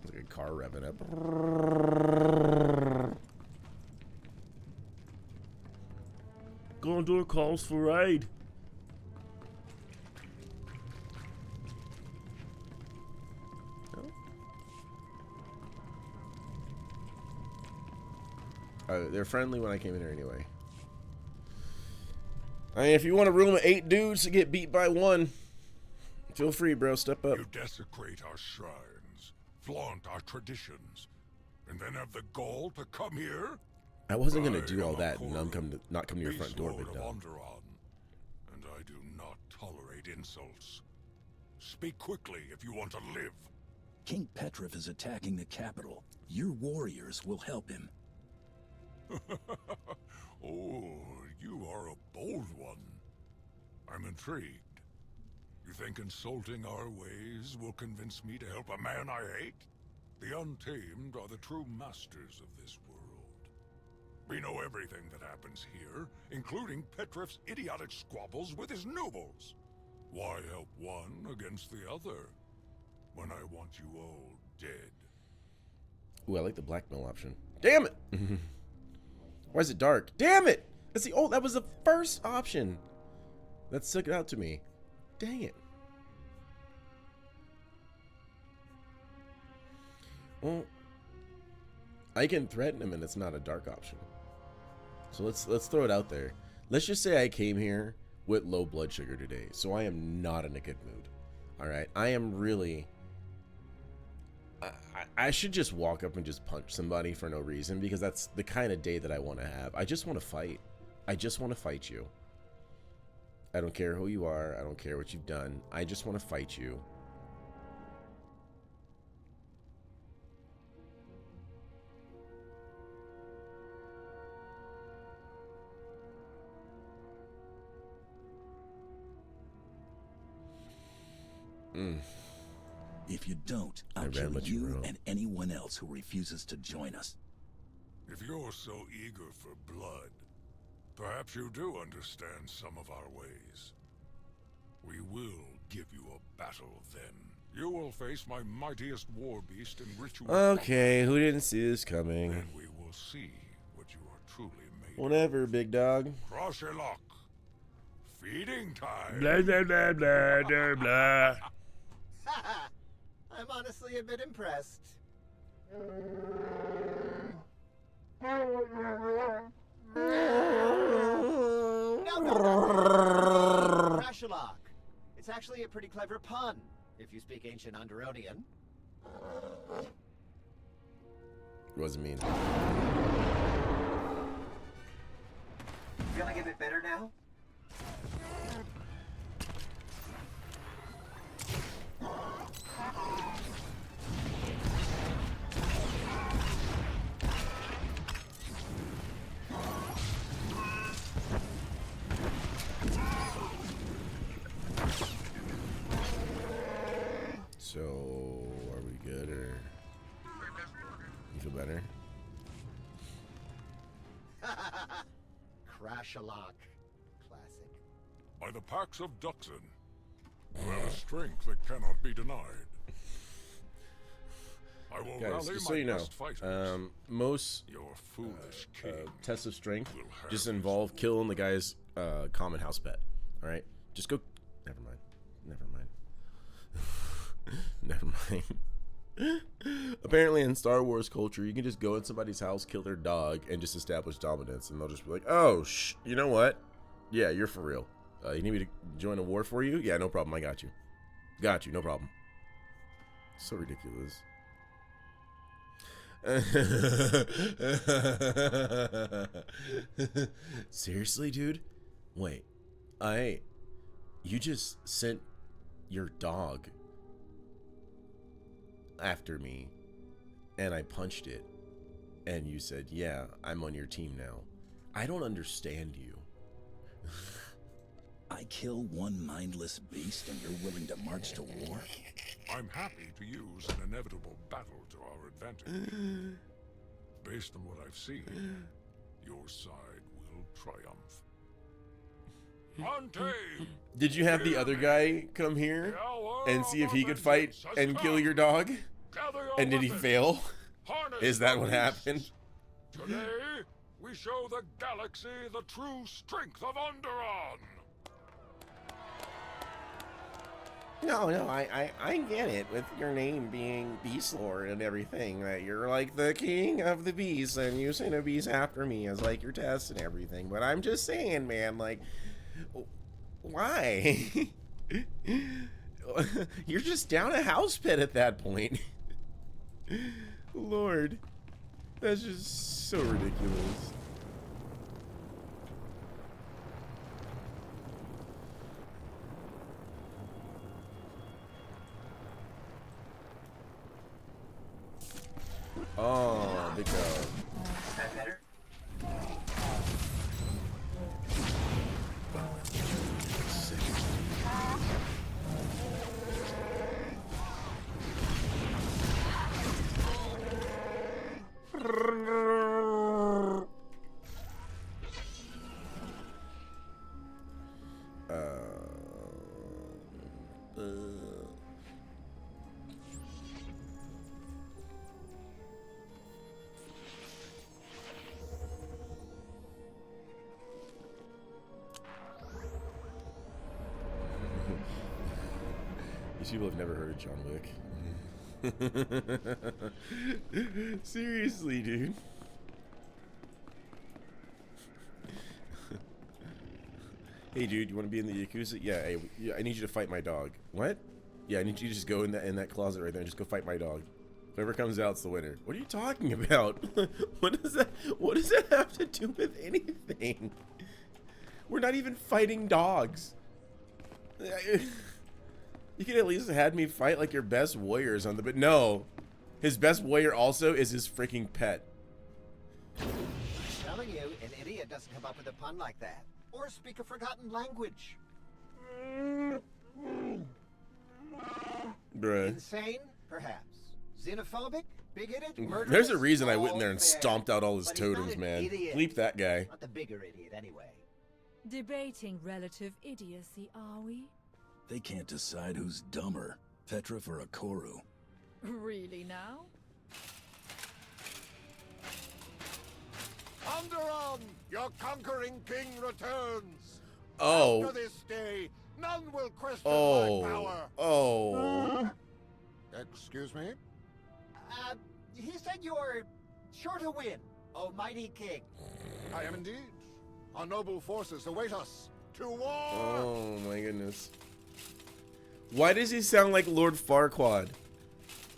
S1: Like a car revving up. Gondor calls for aid. They're friendly when I came in here anyway. I mean, if you want a room of 8 dudes to get beat by 1, feel free, bro. Step up.
S5: You desecrate our shrines, flaunt our traditions, and then have the gall to come here?
S1: I wasn't gonna do all that and not come to your front door, big dog.
S5: And I do not tolerate insults. Speak quickly if you want to live.
S6: King Petrov is attacking the capital. Your warriors will help him.
S5: Oh, you are a bold one. I'm intrigued. You think insulting our ways will convince me to help a man I hate? The Untamed are the true masters of this world. We know everything that happens here, including Petrov's idiotic squabbles with his nobles. Why help one against the other, when I want you all dead?
S1: Ooh, I like the blackmail option. Damn it! Why is it dark? Damn it! That was the first option that stuck out to me. Dang it. Well, I can threaten him and it's not a dark option. So let's throw it out there. Let's just say I came here with low blood sugar today, so I am not in a good mood. Alright? I am really... I should just walk up and just punch somebody for no reason, because that's the kind of day that I want to have. I just want to fight. I just want to fight you. I don't care who you are. I don't care what you've done. I just want to fight you.
S6: If you don't, I'll kill you and anyone else who refuses to join us.
S5: If you're so eager for blood, perhaps you do understand some of our ways. We will give you a battle then. You will face my mightiest war beast in ritual.
S1: Okay, who didn't see this coming?
S5: Then we will see what you are truly made
S1: Whatever, big dog.
S5: Cross your luck. Feeding time.
S1: Blah, blah, blah, blah, blah, blah.
S4: I'm honestly a bit impressed. No. Crashalok. It's actually a pretty clever pun, if you speak ancient Underonian.
S1: It wasn't mean.
S4: Feeling a bit better now?
S1: So, are we good, or you feel better?
S4: Crashalok. Classic.
S5: By the packs of Duxon, you have a strength that cannot be denied. I will
S1: Guys,
S5: rally
S1: just
S5: my
S1: so you know,
S5: best fighters.
S1: most
S5: Your foolish king.
S1: tests of strength
S5: will have
S1: just
S5: his
S1: involve killing the guy's common house pet. All right, just go. Never mind. Never mind. Never mind. Apparently, in Star Wars culture, you can just go in somebody's house, kill their dog, and just establish dominance, and they'll just be like, "Oh, you know what? Yeah, you're for real. You need me to join a war for you? Yeah, no problem. I got you. Got you. No problem." So ridiculous. Seriously, dude? Wait. You just sent your dog after me and I punched it and you said, "Yeah, I'm on your team now." I don't understand you.
S6: I kill one mindless beast and you're willing to march to war?
S5: I'm happy to use an inevitable battle to our advantage. Based on what I've seen, your side will triumph. Untamed!
S1: Did you have the other guy come here and see if he could fight and kill your dog? And did he fail? Is that what happened?
S5: Today, we show the galaxy the true strength of Onderon!
S1: No, I get it with your name being Beast Lord and everything, that you're like the king of the beasts and you send a beast after me as like your test and everything. But I'm just saying, man, like, why? You're just down a house pet at that point. Lord, that's just so ridiculous. Oh, big dog.
S4: Is that better?
S1: These people have never heard of John Wick. Seriously, dude. Hey, dude, you want to be in the Yakuza? Yeah, hey, I need you to fight my dog. What? Yeah, I need you to just go in that closet right there and just go fight my dog. Whoever comes out's the winner. What are you talking about? What does that have to do with anything? We're not even fighting dogs. You could at least have had me fight like your best warriors on the... But no. His best warrior also is his freaking pet.
S4: I'm telling you, an idiot doesn't come up with a pun like that. Or speak a forgotten language.
S1: Bruh.
S4: Insane? Perhaps. Xenophobic? Bigoted? Murderous?
S1: There's a reason I went in
S4: All
S1: there and
S4: fair.
S1: stomped out all his
S4: But he's not
S1: totems,
S4: an
S1: man.
S4: idiot.
S1: Bleep that guy.
S4: Not the bigger idiot, anyway.
S2: Debating relative idiocy, are we?
S6: They can't decide who's dumber, Petrov or Akoru.
S2: Really now?
S7: Onderon, your conquering king returns.
S1: Oh.
S7: After this day, none will question
S1: Oh.
S7: my power.
S1: Oh.
S7: Excuse me?
S4: He said you're sure to win, oh mighty king.
S7: I am indeed. Our noble forces await us. To war!
S1: Oh my goodness. Why does he sound like Lord Farquaad?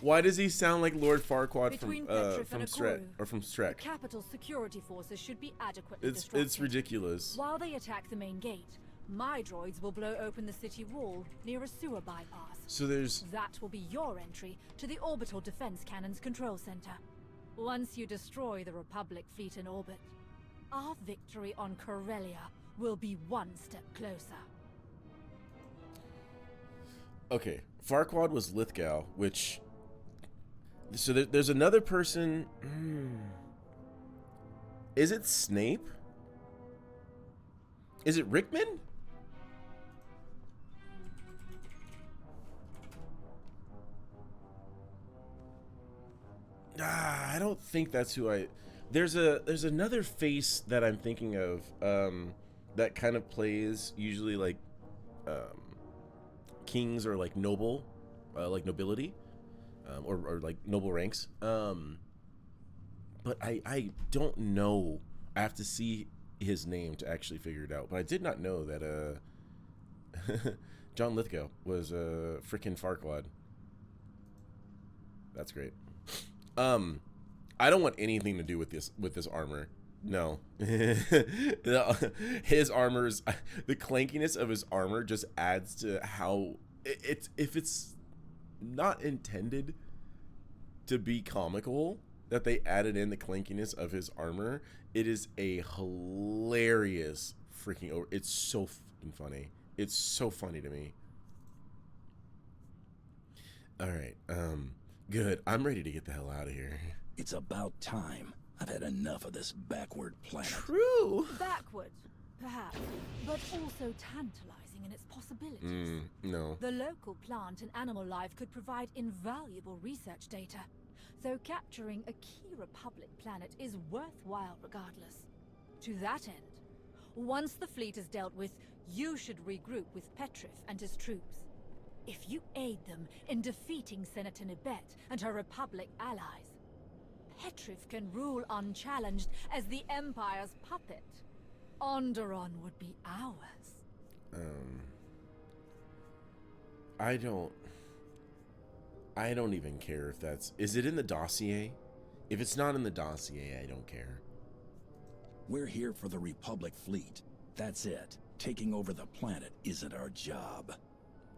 S1: Why does he sound like Lord Farquaad
S8: Between
S1: from
S8: Petrif and
S1: Shrek
S8: Akoru,
S1: or from
S8: The
S1: Shrek?
S8: capital's security forces should be adequately
S1: It's
S8: distracted.
S1: ridiculous.
S8: While they attack the main gate, my droids will blow open the city wall near a sewer bypass.
S1: So there's
S8: That will be your entry to the orbital defense cannon's control center. Once you destroy the Republic fleet in orbit, our victory on Corellia will be one step closer.
S1: okay. Farquaad was Lithgow, which. So there's another person. Is it Snape? Is it Rickman? I don't think that's who I. There's another face that I'm thinking of that kind of plays usually like kings or like noble, like nobility, or like noble ranks. But I don't know. I have to see his name to actually figure it out. But I did not know that John Lithgow was freaking Farquaad. That's great. I don't want anything to do with this armor. No. His armor's the clankiness of his armor just adds to how it's if it's not intended to be comical that they added in the clankiness of his armor. It is a hilarious freaking over. It's so fucking funny. It's so funny to me. All right. Good. I'm ready to get the hell out of here.
S6: It's about time. I've had enough of this backward planet.
S1: True.
S8: Backward, perhaps, but also tantalizing in its possibilities.
S1: No.
S8: The local plant and animal life could provide invaluable research data, though capturing a key Republic planet is worthwhile regardless. To that end, once the fleet is dealt with, you should regroup with Petrif and his troops. If you aid them in defeating Senator Nibet and her Republic allies, Petrif can rule unchallenged as the Empire's puppet. Onderon would be ours.
S1: I don't even care if that's... Is it in the dossier? If it's not in the dossier, I don't care.
S6: We're here for the Republic fleet. That's it. Taking over the planet isn't our job.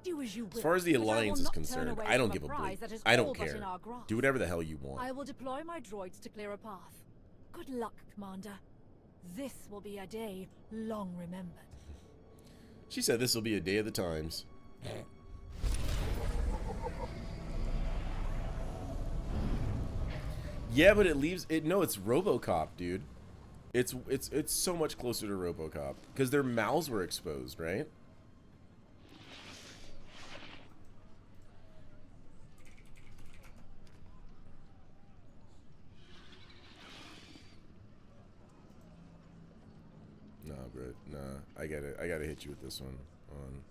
S8: Do as you will,
S1: As far as the
S8: but I will
S1: Alliance is
S8: not turn
S1: concerned,
S8: away
S1: I don't
S8: from
S1: give a
S8: prize
S1: bleep.
S8: that is
S1: I
S8: all
S1: don't
S8: but
S1: care.
S8: in our grasp.
S1: Do whatever the hell you want.
S8: I will deploy my droids to clear a path. Good luck, Commander. This will be a day long remembered.
S1: She said this will be a day of the times. Yeah, but it leaves it. No, it's RoboCop, dude. It's so much closer to RoboCop because their mouths were exposed, right? No, bro. Nah, I get it. I gotta hit you with this one. On.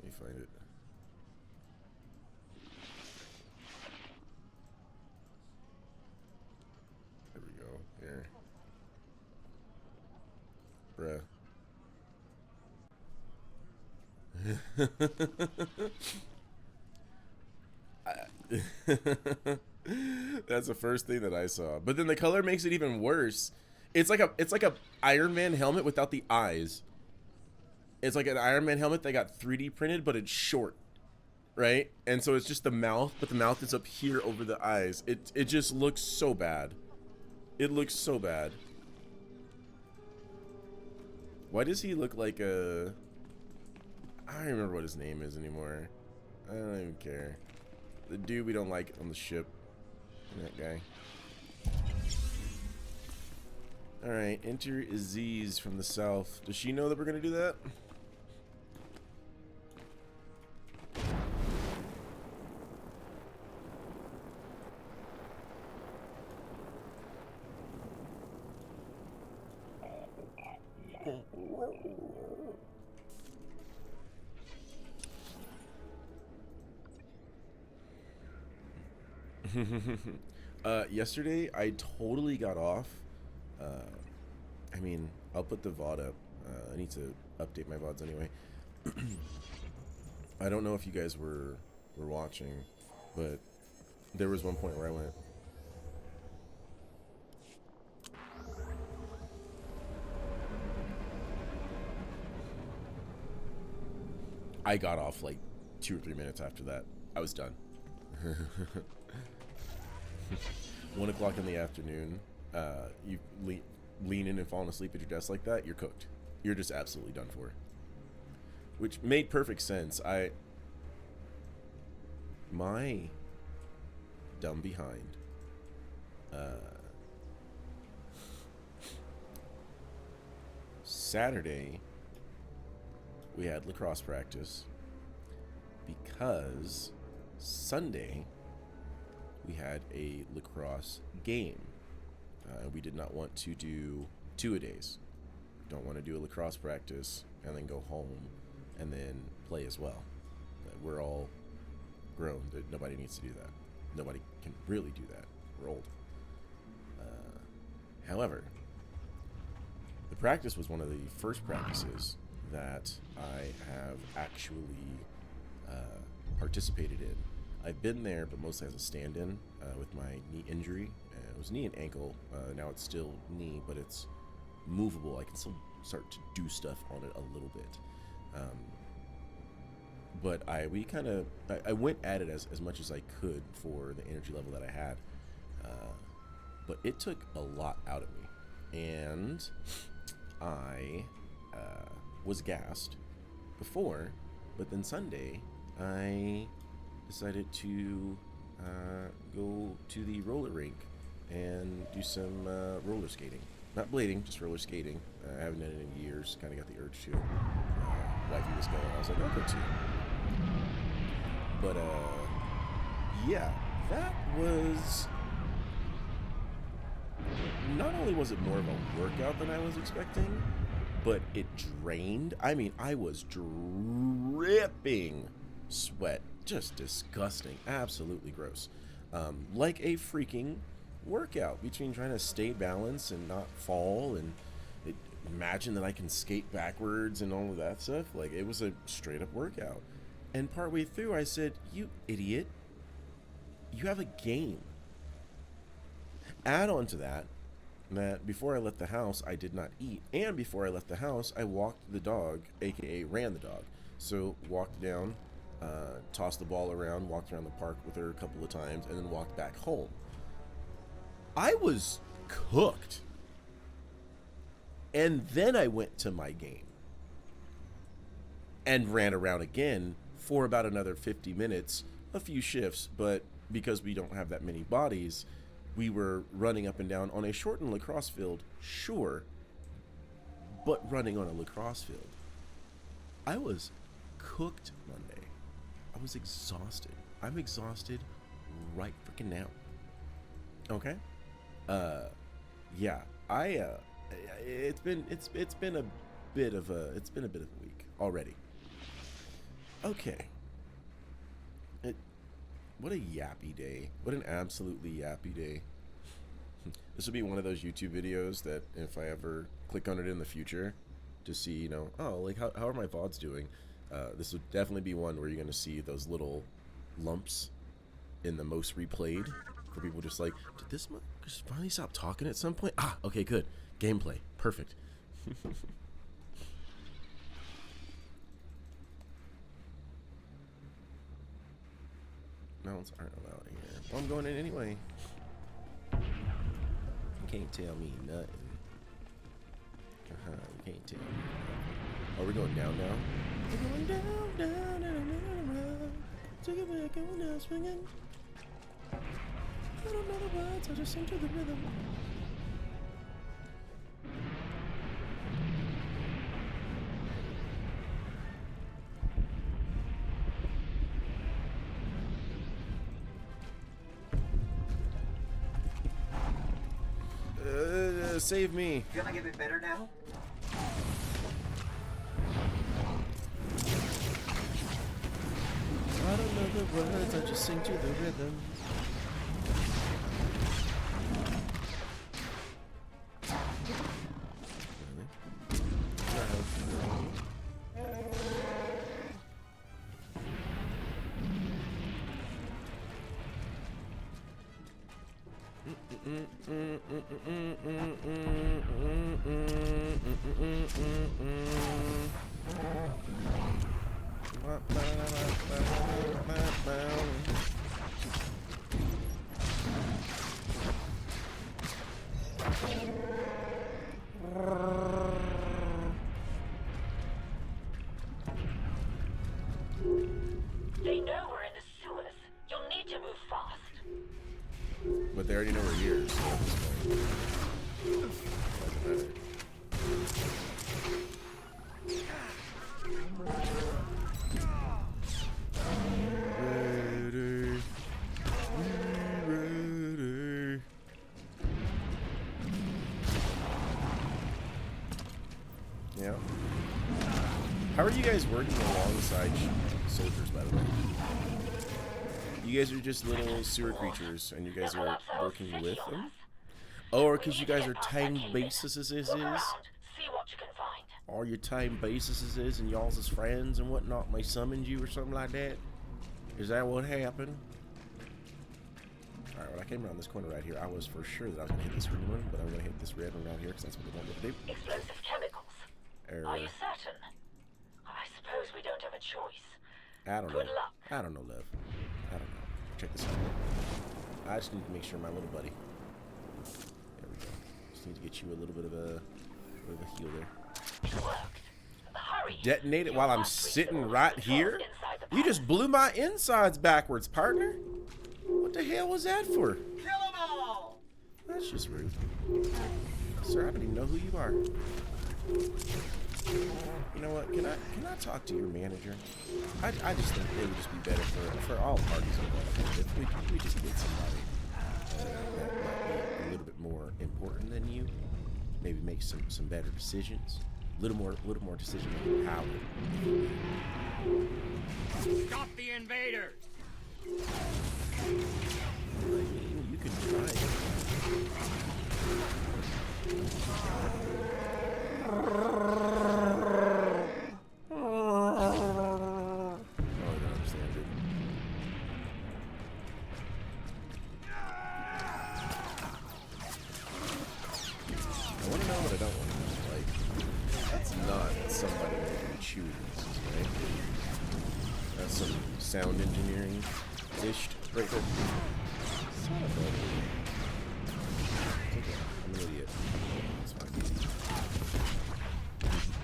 S1: Let me find it. There we go. Here. Bruh. That's the first thing that I saw. But then the color makes it even worse. It's like a Iron Man helmet without the eyes. It's like an Iron Man helmet that got 3D printed, but it's short, right? And so it's just the mouth, but the mouth is up here over the eyes. It just looks so bad. It looks so bad. Why does he look like a... I don't remember what his name is anymore. I don't even care. The dude we don't like on the ship. That guy. Alright, enter Aziz from the south. Does she know that we're gonna do that? Yesterday, I totally got off. I mean, I'll put the VOD up. I need to update my VODs anyway. I don't know if you guys were watching, but there was one point where I got off like 2 or 3 minutes after that. I was done. 1 o'clock in the afternoon, you lean in and falling asleep at your desk like that, you're cooked. You're just absolutely done for. Which made perfect sense. My dumb behind, Saturday, we had lacrosse practice because Sunday we had a lacrosse game. We did not want to do 2-a-days. Don't want to do a lacrosse practice and then go home and then play as well. We're all grown. Nobody needs to do that. Nobody can really do that. We're old. However, the practice was one of the first practices that I have actually participated in. I've been there, but mostly as a stand-in with my knee injury. It was knee and ankle. Now it's still knee, but it's movable. I can still start to do stuff on it a little bit. But I went at it as much as I could for the energy level that I had. But it took a lot out of me. And I was gassed before, but then Sunday I decided to go to the roller rink and do some roller skating. Not blading, just roller skating. I haven't done it in years. Kind of got the urge to. Wifey was going. I was like, I'll go too. But yeah, that was. Not only was it more of a workout than I was expecting, but it drained. I mean, I was dripping sweat. Just disgusting. Absolutely gross. Like a freaking workout between trying to stay balanced and not fall and imagine that I can skate backwards and all of that stuff. Like, it was a straight up workout. And partway through, I said, you idiot, you have a game. Add on to that before I left the house, I did not eat. And before I left the house, I walked the dog, aka ran the dog. So walked down, tossed the ball around, walked around the park with her a couple of times, and then walked back home. I was cooked. And then I went to my game and ran around again for about another 50 minutes, a few shifts, but because we don't have that many bodies, we were running up and down on a shortened lacrosse field, sure, but running on a lacrosse field. I was cooked Monday. I was exhausted. I'm exhausted right freaking now. Okay? Yeah, it's been a bit of a week already. Okay. What a yappy day. What an absolutely yappy day. This will be one of those YouTube videos that if I ever click on it in the future to see, you know, oh, like how are my VODs doing? This would definitely be one where you're going to see those little lumps in the most replayed for people just like, did this just finally stop talking at some point? Ah, okay, good. Gameplay. Perfect. Mounts aren't allowed in here. Well, I'm going in anyway. You can't tell me nothing. You can't tell me nothing. Oh, we're going down now? We're going down, down, down, down, down. Take it back, going down, swinging. I don't know the words, I just sing to the rhythm. Save me.
S4: Feeling a bit better now?
S1: I don't know the words, I just sing to the rhythm.
S3: They know we're in the sewers. You'll need to move fast.
S1: But they already know we're here, so at this point, doesn't matter. Ready. Yeah. How are you guys working alongside soldiers, by the way? You guys are just little sewer creatures, and you guys are working with them? Or because you guys are time bases
S3: See what you can find.
S1: all your time bases and y'all's as friends and whatnot, and they summoned you or something like that? Is that what happened? Alright, when I came around this corner right here, I was for sure that I was going to hit this green one, but I'm going to hit this red one right here because that's what they want me to do.
S3: Explosive chemicals. Are you certain? I suppose we don't have a choice.
S1: I don't
S3: Good
S1: know.
S3: luck.
S1: I don't know, love. I don't know. Check this out. I just need to make sure my little buddy. There we go. Just need to get you a little bit of a heal there.
S3: It worked. Hurry.
S1: Detonate it while I'm
S3: must reach
S1: sitting
S3: the
S1: right
S3: controls
S1: here?
S3: inside the
S1: You just blew my insides backwards, partner. What the hell was that for?
S4: Kill them all!
S1: That's just rude. Sir, I don't even know who you are. You know what? Can I talk to your manager? I just think it would just be better for all parties involved if we just get somebody that might be a little bit more important than you. Maybe make some better decisions. A little more decision making power.
S9: Stop the invaders!
S1: I mean, you can try it. Oh, I don't understand it. I want to know what I don't want to know. Like, that's not somebody making chooses, right? That's some sound engineering-ish right there. Son of a... It's okay. I'm an idiot. It's fine.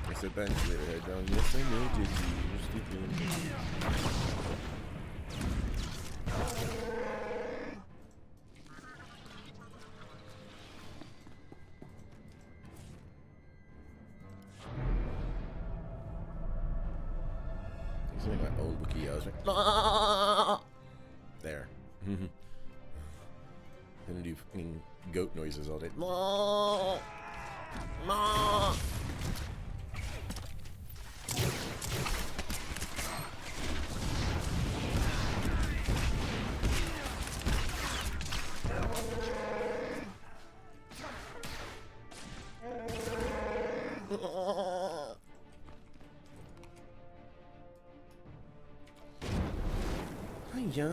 S1: I said that later, head down. Yes, I know, did you? You're stupid. It's like my own wiki. I was like, "Ah!" There. Gonna do fucking goat noises all day. Ma! Ma! Hiya.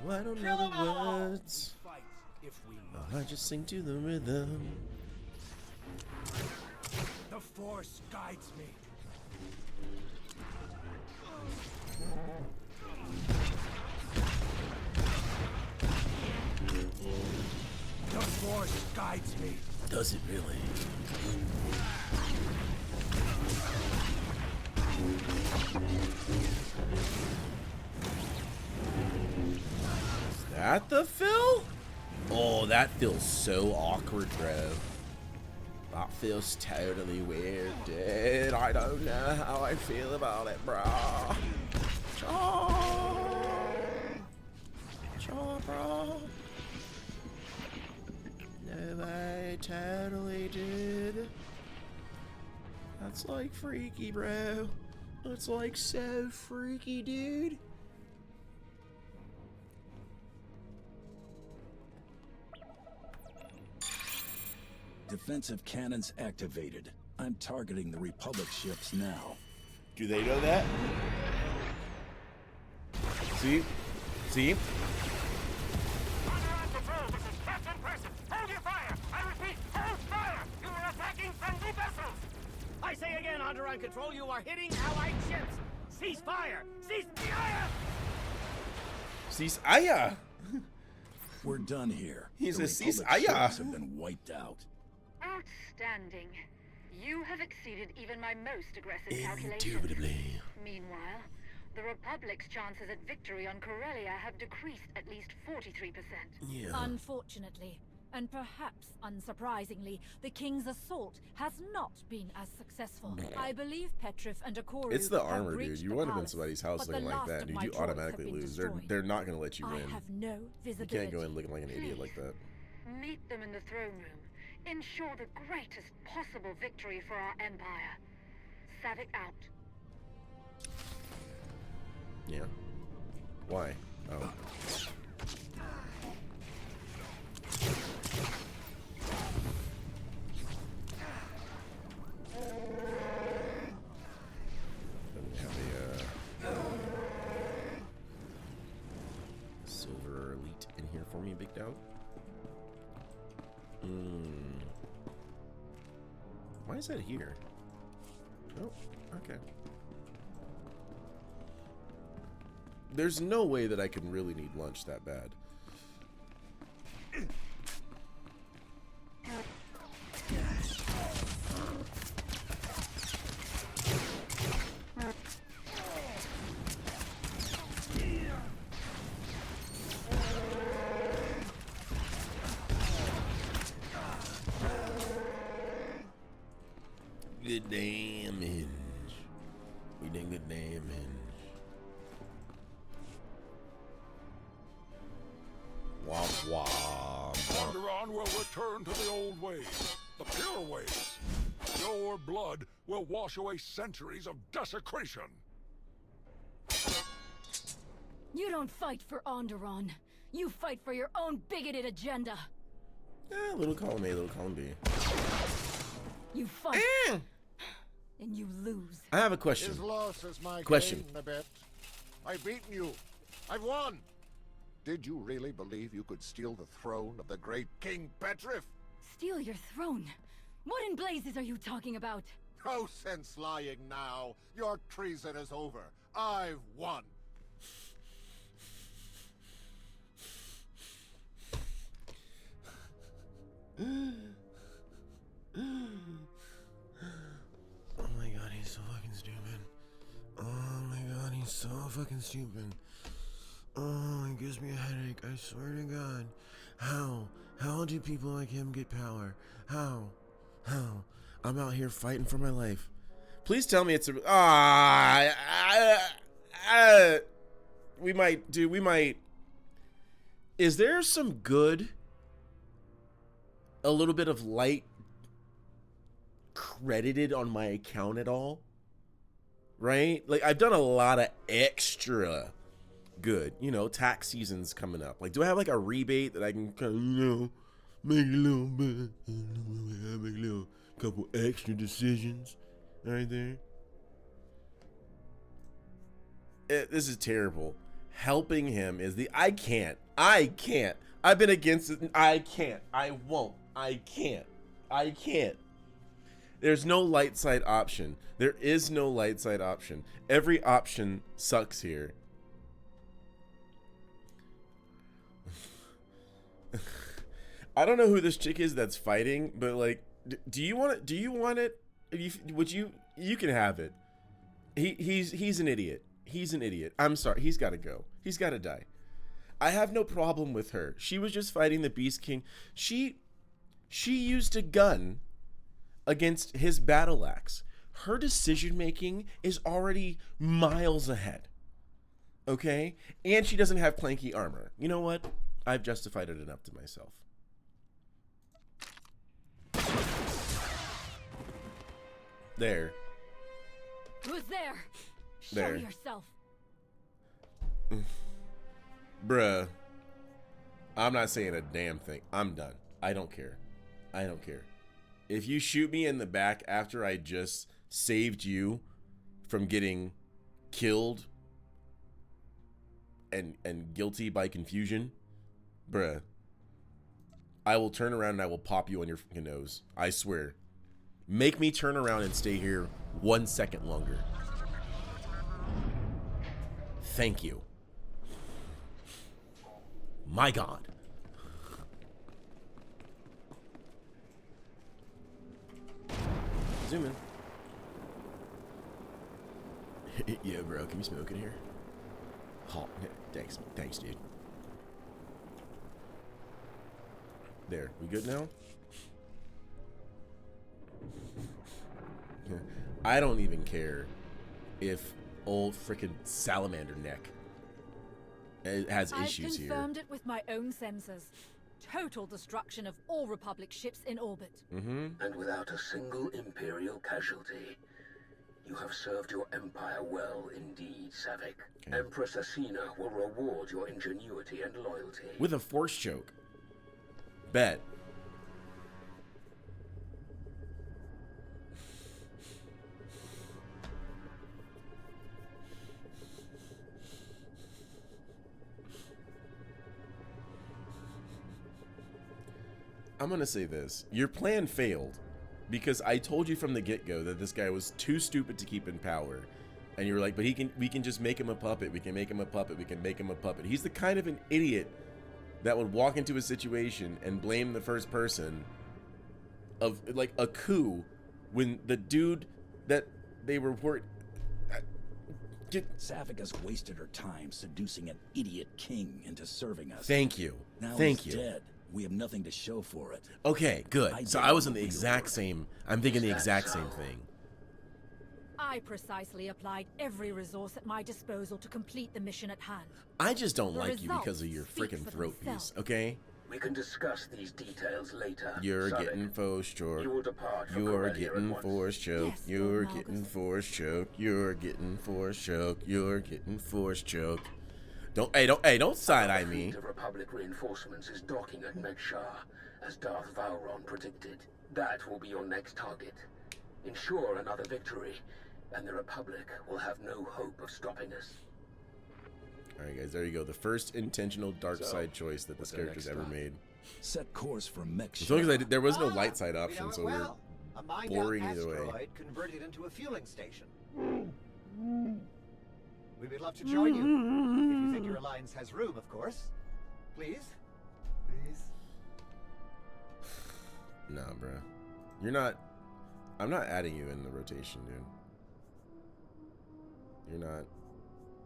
S1: I don't know the words. I just sing to the rhythm.
S9: The Force guides me. The Force guides me.
S1: Does it really? Is that the fill? Oh, that feels so awkward, bro. That feels totally weird, dude. I don't know how I feel about it, bro. Chaw, bro. No, I totally did. That's like freaky, bro. That's like so freaky, dude.
S6: Defensive cannons activated. I'm targeting the Republic ships now.
S1: Do they know that? See? See?
S9: Underground Patrol, this is Captain Person. Hold your fire! I repeat, hold fire! You are attacking friendly vessels! I say again, Underground Control, you are hitting Allied ships! Cease fire! Cease fire!
S1: Cease aya!
S6: We're done here.
S1: He's
S6: The
S1: a cease
S6: Republic
S1: aya.
S6: ships have been wiped out.
S3: Outstanding. You have exceeded even my most aggressive calculations.
S1: Indubitably.
S3: Meanwhile, the Republic's chances at victory on Corellia have decreased at least 43%.
S1: Yeah.
S8: Unfortunately, and perhaps unsurprisingly, the King's assault has not been as successful. I believe Petrif and Akoru
S1: It's the
S8: have
S1: armor, dude.
S8: breached
S1: You
S8: the
S1: want to in
S8: palace,
S1: somebody's house
S8: but the
S1: looking like
S8: last
S1: that,
S8: of
S1: dude.
S8: my
S1: You
S8: droids have
S1: automatically
S8: been
S1: lose.
S8: destroyed.
S1: They're not gonna let you
S8: I
S1: win.
S8: have no
S1: You
S8: visibility.
S1: can't go in looking like an idiot like that.
S3: Meet them in the throne room. Ensure the greatest possible victory for our empire. Savick out.
S1: Yeah. Why? Oh. Let me have a silver elite in here for me, Big Dog. Why is that here? Oh, okay. There's no way that I can really need lunch that bad. Good damage. We did good damage. Womp womp.
S5: Onderon will return to the old ways, the pure ways. Your blood will wash away centuries of desecration.
S8: You don't fight for Onderon. You fight for your own bigoted agenda.
S1: Little column A, little column B.
S8: You fight, and you lose.
S1: I have a question.
S7: His loss is my
S1: Question.
S7: gain, Nabet. I've beaten you. I've won. Did you really believe you could steal the throne of the great King Petrif?
S8: Steal your throne? What in blazes are you talking about?
S7: No sense lying now. Your treason is over. I've won.
S1: Oh my god, he's so fucking stupid. Oh my god, he's so fucking stupid. Oh, it gives me a headache, I swear to god. How? How do people like him get power? How? How? I'm out here fighting for my life. Please tell me it's a... we might, dude, we might... Is there some good... A little bit of light credited on my account at all? Right? Like, I've done a lot of extra good. You know, tax season's coming up. Like, do I have like a rebate that I can kind of, you know, make a little bit, make a little couple extra decisions right there? This is terrible. Helping him is the I can't. I've been against it. I can't. I won't. I can't. There's no light side option. There is no light side option. Every option sucks here. I don't know who this chick is that's fighting, but like, do you want it? Do you want it? Would you? You can have it. He's an idiot. He's an idiot. I'm sorry. He's got to go. He's got to die. I have no problem with her. She was just fighting the Beast King. She used a gun against his battle axe. Her decision making is already miles ahead. Okay? And she doesn't have clanky armor. You know what? I've justified it enough to myself. There.
S8: Who's there? Show
S1: There.
S8: yourself.
S1: Bruh. I'm not saying a damn thing. I'm done. I don't care. I don't care. If you shoot me in the back after I just saved you from getting killed and guilty by confusion, bruh, I will turn around and I will pop you on your fucking nose. I swear. Make me turn around and stay here 1 second longer. Thank you. My God. Zoom in. Yeah, bro, can you smoke in here? Oh, thanks, dude. There, we good now? I don't even care if old frickin' salamander neck has issues here.
S8: I've confirmed it with my own sensors. Total destruction of all Republic ships in orbit.
S6: And without a single Imperial casualty. You have served your empire well indeed, Savik. Okay. Empress Asina will reward your ingenuity and loyalty.
S1: With a force choke. Bet. I'm gonna say this. Your plan failed. Because I told you from the get-go that this guy was too stupid to keep in power. And you were like, but we can just make him a puppet. We can make him a puppet. We can make him a puppet. He's the kind of an idiot that would walk into a situation and blame the first person of like a coup when the dude that they report
S6: Savik has wasted her time seducing an idiot king into serving us.
S1: Thank you.
S6: Now
S1: Thank
S6: he's
S1: you.
S6: Dead. We have nothing to show for it.
S1: Okay, good. So I was in the exact same. I'm thinking the exact same thing.
S8: I precisely applied every resource at my disposal to complete the mission at hand.
S1: I just don't like you because of your freaking throat piece, okay?
S6: We can discuss these details later.
S1: You're
S6: Savik.
S1: getting force choke.
S6: You will depart from
S1: You're
S6: Corellia at
S1: getting
S6: once.
S1: force choke.
S8: Yes,
S1: You're
S8: Lord
S1: getting
S8: Malgus.
S1: force choke. You're getting force choke. You're getting force choke. Don't side eye me.
S6: The Republic reinforcements is docking at Megshar, as Darth Vowron predicted. That will be your next target. Ensure another victory, and the Republic will have no hope of stopping us.
S1: Alright guys, there you go. The first intentional dark side choice that this character's ever made.
S6: Set course for Megshar.
S1: As long as there was no light side
S4: We know
S1: option,
S4: it
S1: so we were
S4: well. A mined
S1: boring
S4: out
S1: either way.
S4: asteroid converted into a fueling station. We would love to join you. If you think your alliance has room, of course. Please? Please?
S1: Nah, bro. You're not. I'm not adding you in the rotation, dude.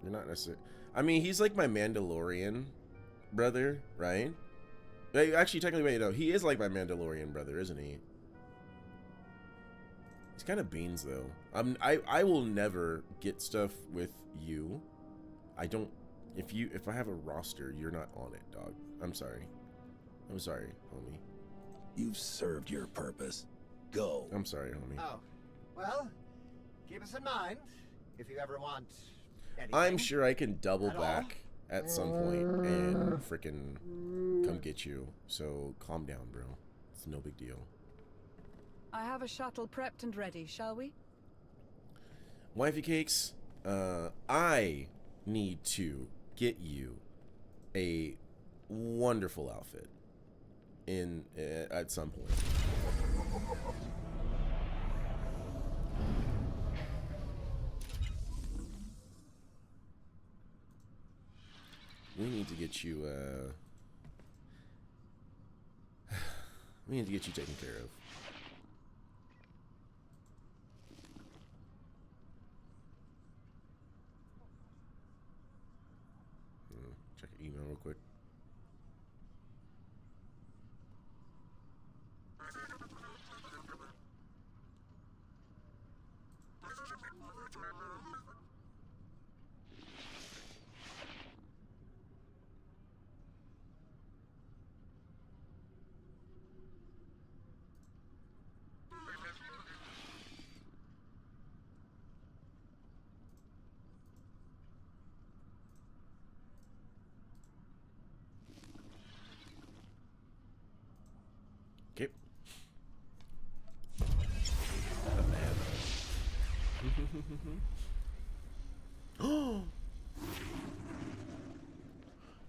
S1: You're not necessarily. I mean, he's like my Mandalorian brother, right? Actually, technically, wait, no. He is like my Mandalorian brother, isn't he? He's kind of beans, though. I will never get stuff with you. I don't. If I have a roster, you're not on it, dog. I'm sorry. I'm sorry, homie.
S6: You've served your purpose. Go.
S1: I'm sorry, homie.
S4: Oh. Well, keep us in mind if you ever want anything.
S1: I'm sure I can double
S4: At all?
S1: back at some point and frickin' come get you. So calm down, bro. It's no big deal.
S2: I have a shuttle prepped and ready, shall we?
S1: Wifey cakes, I need to get you a wonderful outfit at some point. We need to get you taken care of. Check your email real quick. Okay.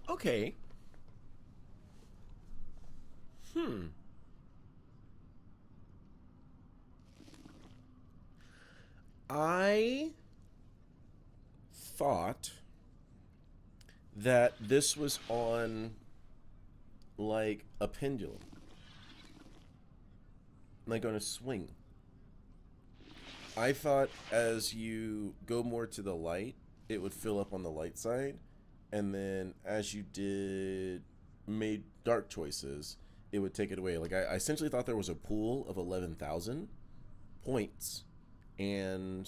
S1: Okay. I thought that this was on like a pendulum, like on a swing. I thought as you go more to the light, it would fill up on the light side, and then as you made dark choices, it would take it away. Like I essentially thought there was a pool of 11,000 points, and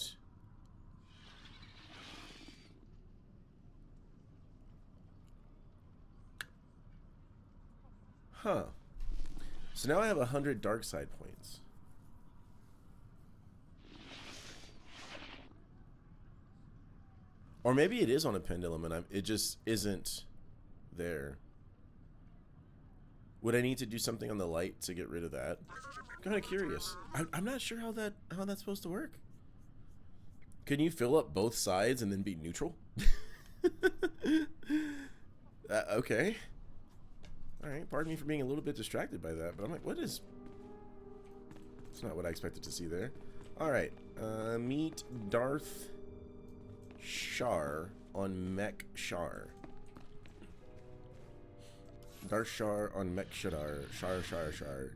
S1: so now I have 100 dark side points. Or maybe it is on a pendulum and it just isn't there. Would I need to do something on the light to get rid of that? I'm kind of curious. I'm not sure how that's supposed to work. Can you fill up both sides and then be neutral? Okay. All right. Pardon me for being a little bit distracted by that, but I'm like, what is? It's not what I expected to see there. All right. Meet Darth Shar on Mech Shar. Darth Shar on Mech Shar. Shar. Shar.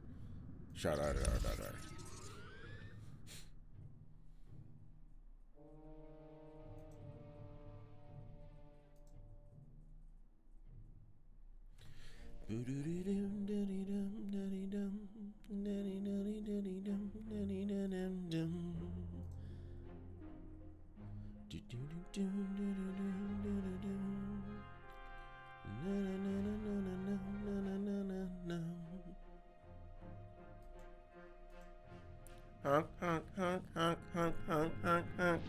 S1: Honk, honk, honk, honk, honk, honk, honk, honk.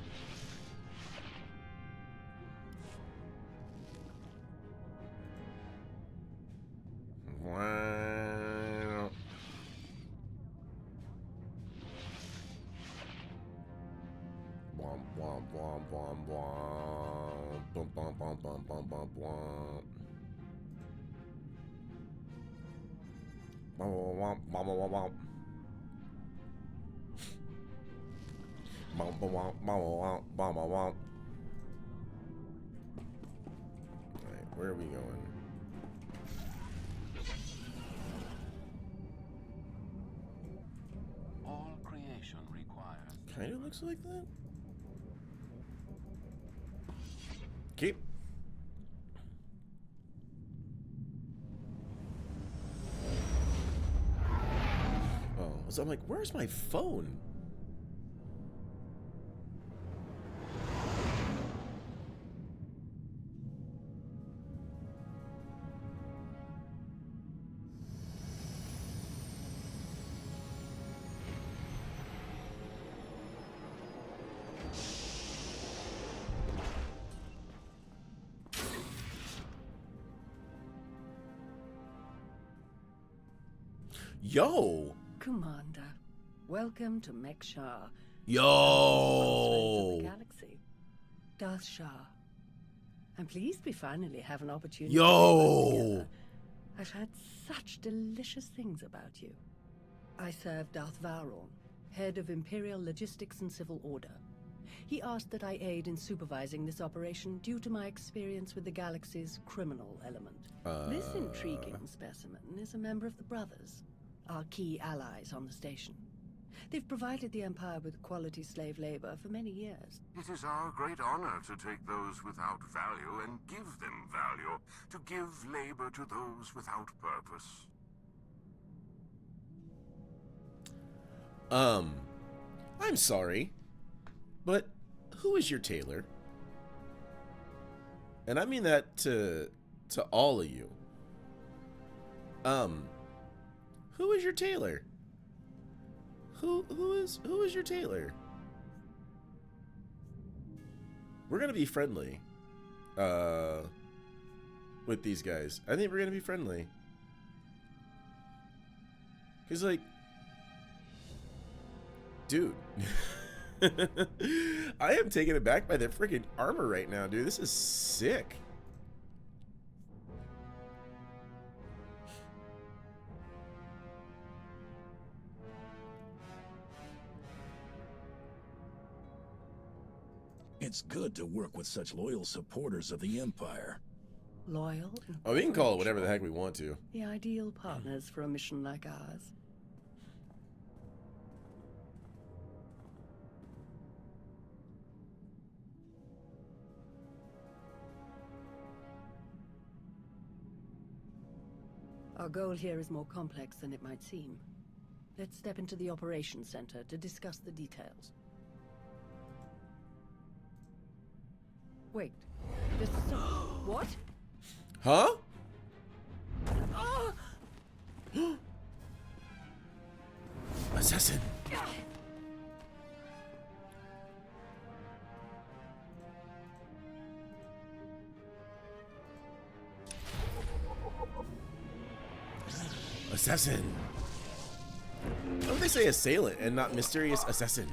S1: Wow. Womp, womp, womp, womp, womp. Bum, bum, bum, bum, bum, bum, womp. Womp, womp, womp, womp, womp. Womp, womp, womp, womp, womp, womp. Alright, where are we going?
S10: All creation requires.
S1: Kind of looks like that. Keep. Oh, so I'm like, where's my phone? Yo!
S11: Commander, welcome to Mech Shar.
S1: Yo!
S11: The galaxy. Darth Shar. I'm pleased we finally have an opportunity
S1: Yo!
S11: to work together. I've heard such delicious things about you. I serve Darth Vowron, head of Imperial Logistics and Civil Order. He asked that I aid in supervising this operation due to my experience with the galaxy's criminal element. This intriguing specimen is a member of the Brothers, our key allies on the station. They've provided the Empire with quality slave labor for many years.
S12: It is our great honor to take those without value and give them value, to give labor to those without purpose.
S1: I'm sorry, but who is your tailor? And I mean that to all of you. Who is your tailor? Who is your tailor? We're gonna be friendly with these guys. I think we're gonna be friendly. Cause like, dude, I am taken aback by their freaking armor right now, dude. This is sick.
S13: It's good to work with such loyal supporters of the Empire.
S11: Loyal?
S1: Oh, we can call it whatever the heck we want to.
S11: The ideal partners for a mission like ours. Our goal here is more complex than it might seem. Let's step into the operations center to discuss the details. Wait, this is so... What?
S1: Huh?
S11: Oh!
S1: Assassin. Assassin. Why would they say assailant and not mysterious assassin?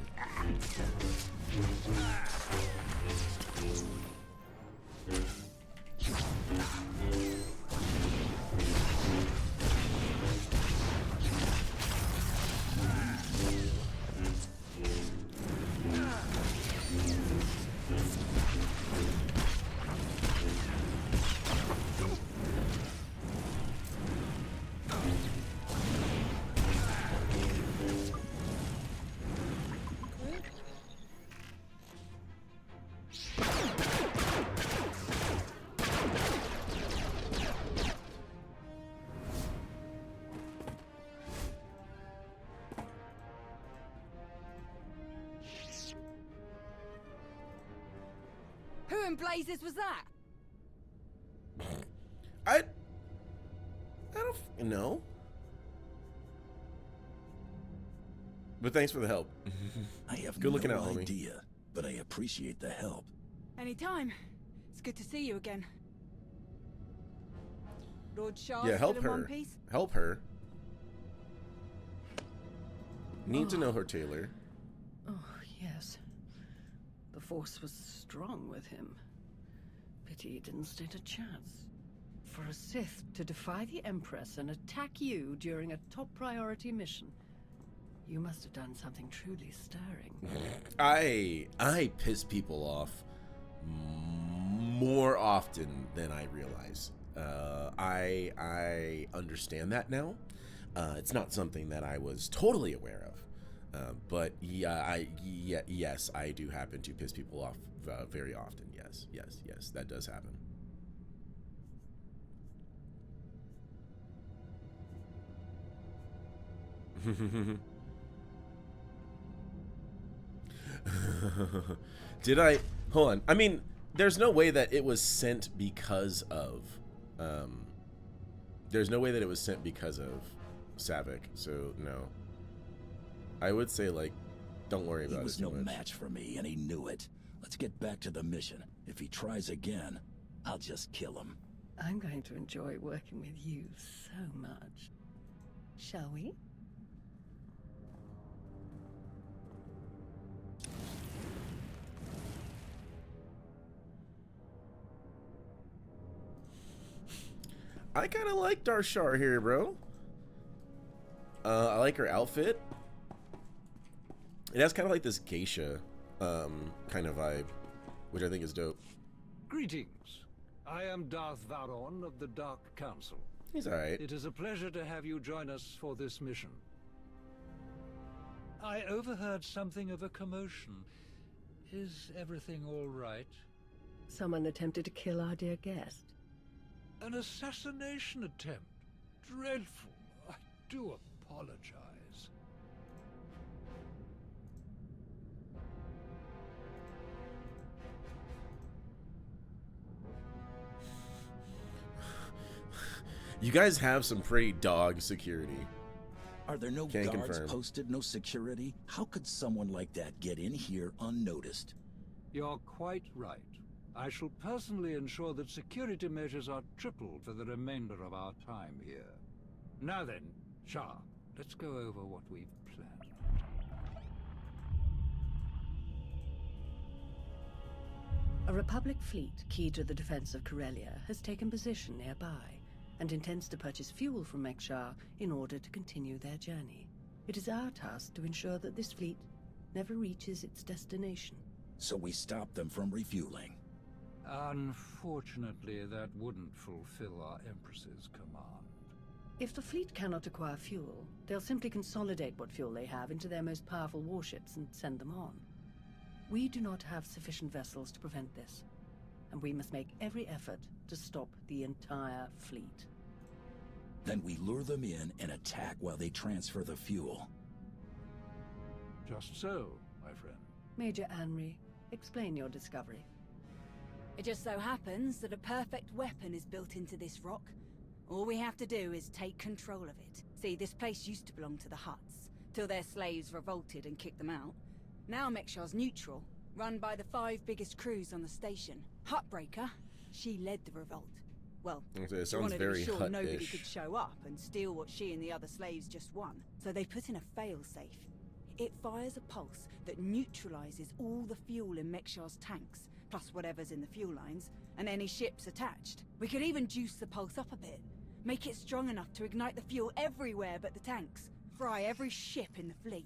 S2: Who in blazes was that?
S1: I don't know. But thanks for the help.
S13: I have
S1: Good looking
S13: no
S1: out, homie.
S13: idea, but I appreciate the help.
S2: Anytime. It's good to see you again. Lord Shah
S1: Yeah, help
S2: still in one
S1: her.
S2: piece?
S1: Help her. Need to know her, Taylor.
S11: Oh, yes. The Force was strong with him. Pity he didn't stand a chance. For a Sith to defy the Empress and attack you during a top priority mission. You must have done something truly stirring.
S1: I piss people off more often than I realize. I understand that now. It's not something that I was totally aware of, but yes, I do happen to piss people off very often. Yes, that does happen. Did I? Hold on. I mean, there's no way that it was sent because of. There's no way that it was sent because of Savik. So no. I would say like, don't worry about it.
S13: He was no match for me, and he knew it. Let's get back to the mission. If he tries again, I'll just kill him.
S11: I'm going to enjoy working with you so much. Shall we?
S1: I kind of like Darshar here, bro. I like her outfit. It has kind of like this geisha kind of vibe, which I think is dope.
S14: Greetings. I am Darth Varon of the Dark Council.
S1: He's alright.
S14: It is a pleasure to have you join us for this mission. I overheard something of a commotion. Is everything all right?
S11: Someone attempted to kill our dear guest.
S14: An assassination attempt. Dreadful. I do apologize.
S1: You guys have some pretty dog security.
S13: Are there no
S1: Can't
S13: guards
S1: confirm.
S13: posted, no security? How could someone like that get in here unnoticed?
S14: You're quite right. I shall personally ensure that security measures are tripled for the remainder of our time here. Now then, Shah, let's go over what we've planned.
S11: A Republic fleet key to the defense of Corellia has taken position nearby and intends to purchase fuel from Mekshar in order to continue their journey. It is our task to ensure that this fleet never reaches its destination.
S13: so we stop them from refueling.
S14: Unfortunately, that wouldn't fulfill our Empress's command.
S11: If the fleet cannot acquire fuel, they'll simply consolidate what fuel they have into their most powerful warships and send them on. We do not have sufficient vessels to prevent this, and we must make every effort to stop the entire fleet.
S13: Then we lure them in and attack while they transfer the fuel.
S14: Just so, my friend.
S11: Major Anri, explain your discovery.
S2: It just so happens that a perfect weapon is built into this rock. All we have to do is take control of it. See, this place used to belong to the Hutts, till their slaves revolted and kicked them out. Now Mekshar's neutral, run by the 5 biggest crews on the station. Huttbreaker, she led the revolt. Well,
S1: it
S2: she wanted to
S1: very
S2: be sure nobody
S1: Hutt-ish.
S2: could show up and steal what she and the other slaves just won. So they put in a failsafe. It fires a pulse that neutralizes all the fuel in Mekshar's tanks, plus whatever's in the fuel lines, and any ships attached. We could even juice the pulse up a bit. Make it strong enough to ignite the fuel everywhere but the tanks. Fry every ship in the fleet.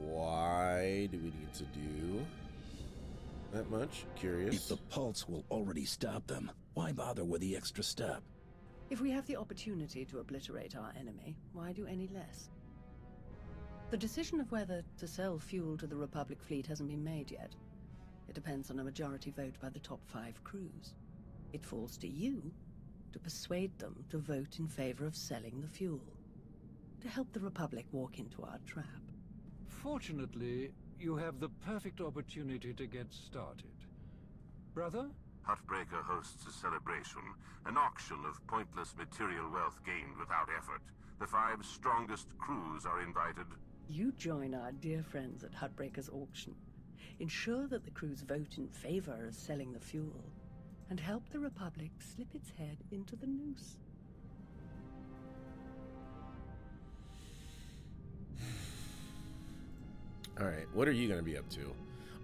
S1: Why do we need to do that much? Curious.
S13: If the pulse will already stop them, why bother with the extra step?
S11: If we have the opportunity to obliterate our enemy, why do any less? The decision of whether to sell fuel to the Republic fleet hasn't been made yet. It depends on a majority vote by the top 5 crews. It falls to you to persuade them to vote in favor of selling the fuel, to help the Republic walk into our trap.
S14: Fortunately, you have the perfect opportunity to get started. Brother?
S12: Huttbreaker hosts a celebration, an auction of pointless material wealth gained without effort. The 5 strongest crews are invited.
S11: You join our dear friends at Huttbreaker's auction. Ensure that the crews vote in favor of selling the fuel, and help the Republic slip its head into the noose.
S1: All right, what are you gonna be up to?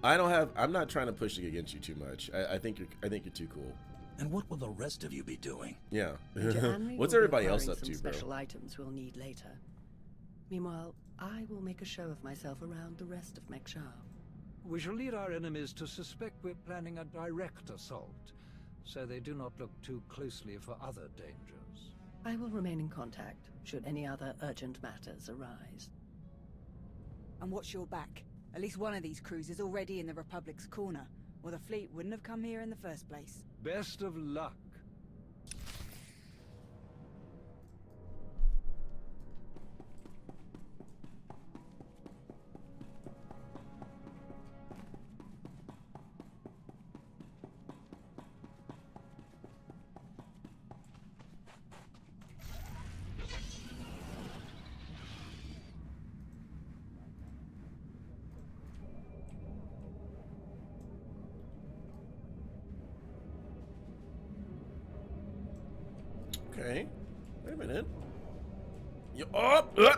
S1: I'm not trying to push it against you too much. I think you're too cool.
S13: And what will the rest of you be doing?
S1: Yeah.
S11: Major Henry
S1: What's
S11: will be
S1: everybody else
S11: acquiring
S1: up
S11: some
S1: to, bro?
S11: special items we'll need later. Meanwhile, I will make a show of myself around the rest of Mekshar.
S14: We shall lead our enemies to suspect we're planning a direct assault, so they do not look too closely for other dangers.
S11: I will remain in contact, should any other urgent matters arise.
S2: And watch your back. At least one of these crews is already in the Republic's corner, or the fleet wouldn't have come here in the first place.
S14: Best of luck.
S1: Okay. Wait a minute. You up? I was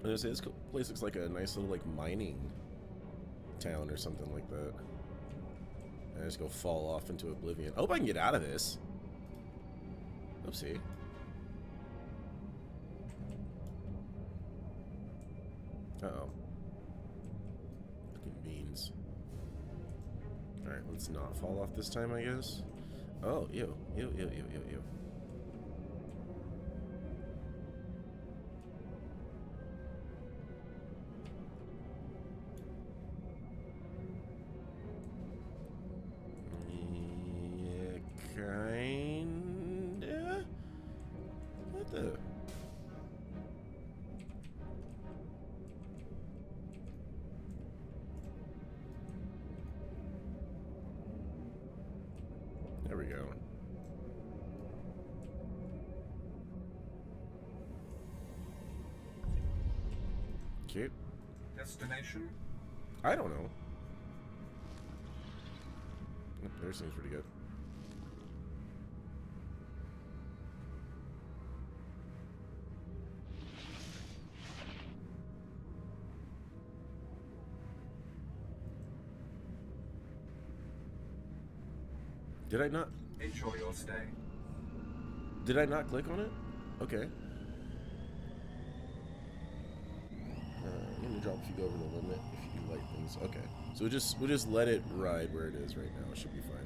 S1: gonna say this place looks like a nice little like mining town or something like that. I just go fall off into oblivion. I hope I can get out of this. Oopsie. Uh-oh. Fucking beans. Alright, let's not fall off this time, I guess. Oh, ew. Ew, ew, ew, ew, ew. Yeah, kinda? What the? There we go. Okay.
S15: Destination?
S1: I don't know. Yep, there seems pretty good. Did I not?
S15: Enjoy your stay.
S1: Did I not click on it? Okay. Let me drop if you go over the limit. If you light things. Okay. So we'll just let it ride where it is right now. It should be fine.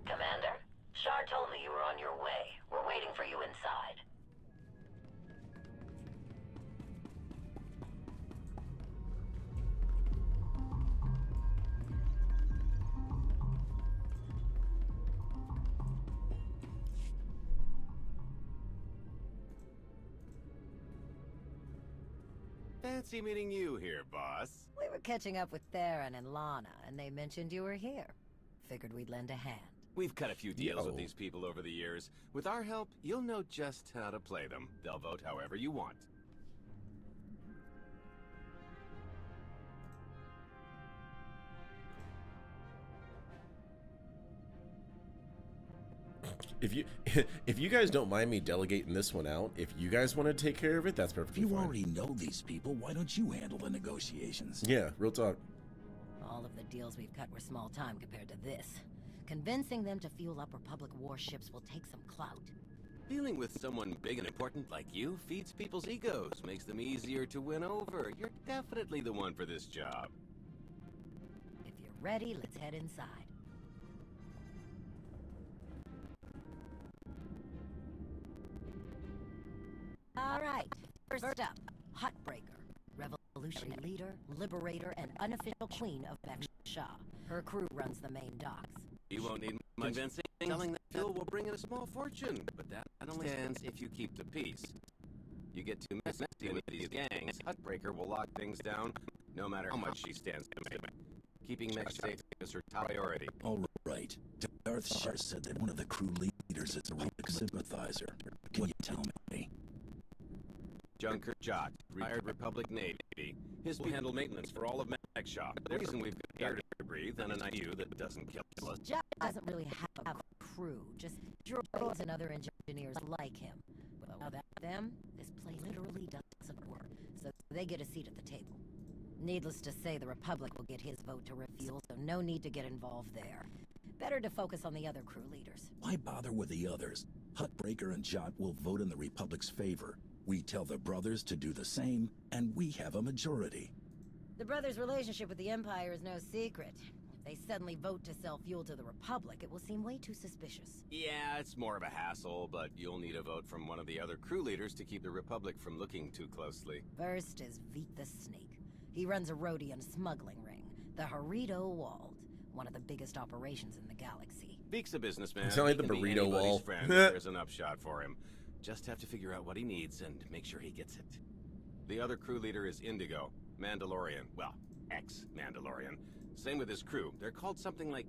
S3: Commander, Shar told me you were on your way. We're waiting for you inside.
S9: Fancy meeting you here, boss.
S15: We were catching up with Theron and Lana, and they mentioned you were here. Figured we'd lend a hand.
S9: We've cut a few deals with these people over the years. With our help, you'll know just how to play them. They'll vote however you want.
S1: If you guys don't mind me delegating this one out, if you guys want to take care of it, that's perfectly
S13: fine. If you
S1: fine.
S13: already know these people, why don't you handle the negotiations?
S1: Yeah, real talk.
S15: All of the deals we've cut were small time compared to this. Convincing them to fuel up Republic warships will take some clout.
S9: Dealing with someone big and important like you feeds people's egos, makes them easier to win over. You're definitely the one for this job.
S15: If you're ready, let's head inside. All right, first up, Huttbreaker, revolutionary leader, liberator, and unofficial queen of Shah. Her crew runs the main docks.
S9: You won't need much convincing. Selling that fuel will bring in a small fortune, but that only ends if you keep the peace. You get too messy with these gangs, Huttbreaker will lock things down, no matter how much she stands to make. Keeping Meg safe is her top priority.
S13: All right. Darth Shar said that one of the crew leaders is a real sympathizer. Can you tell me?
S9: Junker Jot, retired Republic Navy. His will handle maintenance for all of Megshaw. The reason we've got air to breathe and an IU that doesn't kill us.
S15: Jot doesn't really have a crew, just droids and other engineers like him. Without them, this place literally doesn't work, so they get a seat at the table. Needless to say, the Republic will get his vote to refuel, so no need to get involved there. Better to focus on the other crew leaders.
S13: Why bother with the others? Huttbreaker and Jot will vote in the Republic's favor. We tell the brothers to do the same, and we have a majority.
S15: The brothers' relationship with the Empire is no secret. If they suddenly vote to sell fuel to the Republic, it will seem way too suspicious.
S9: Yeah, it's more of a hassle, but you'll need a vote from one of the other crew leaders to keep the Republic from looking too closely.
S15: First is Veek the Snake. He runs a Rhodian smuggling ring, the Burrito Walled, one of the biggest operations in the galaxy.
S9: Veek's a businessman.
S1: It's like the burrito wall.
S9: Friend, there's an upshot for him. Just have to figure out what he needs and make sure he gets it. The other crew leader is Indigo, Mandalorian. Well, ex-Mandalorian. Same with his crew. They're called something like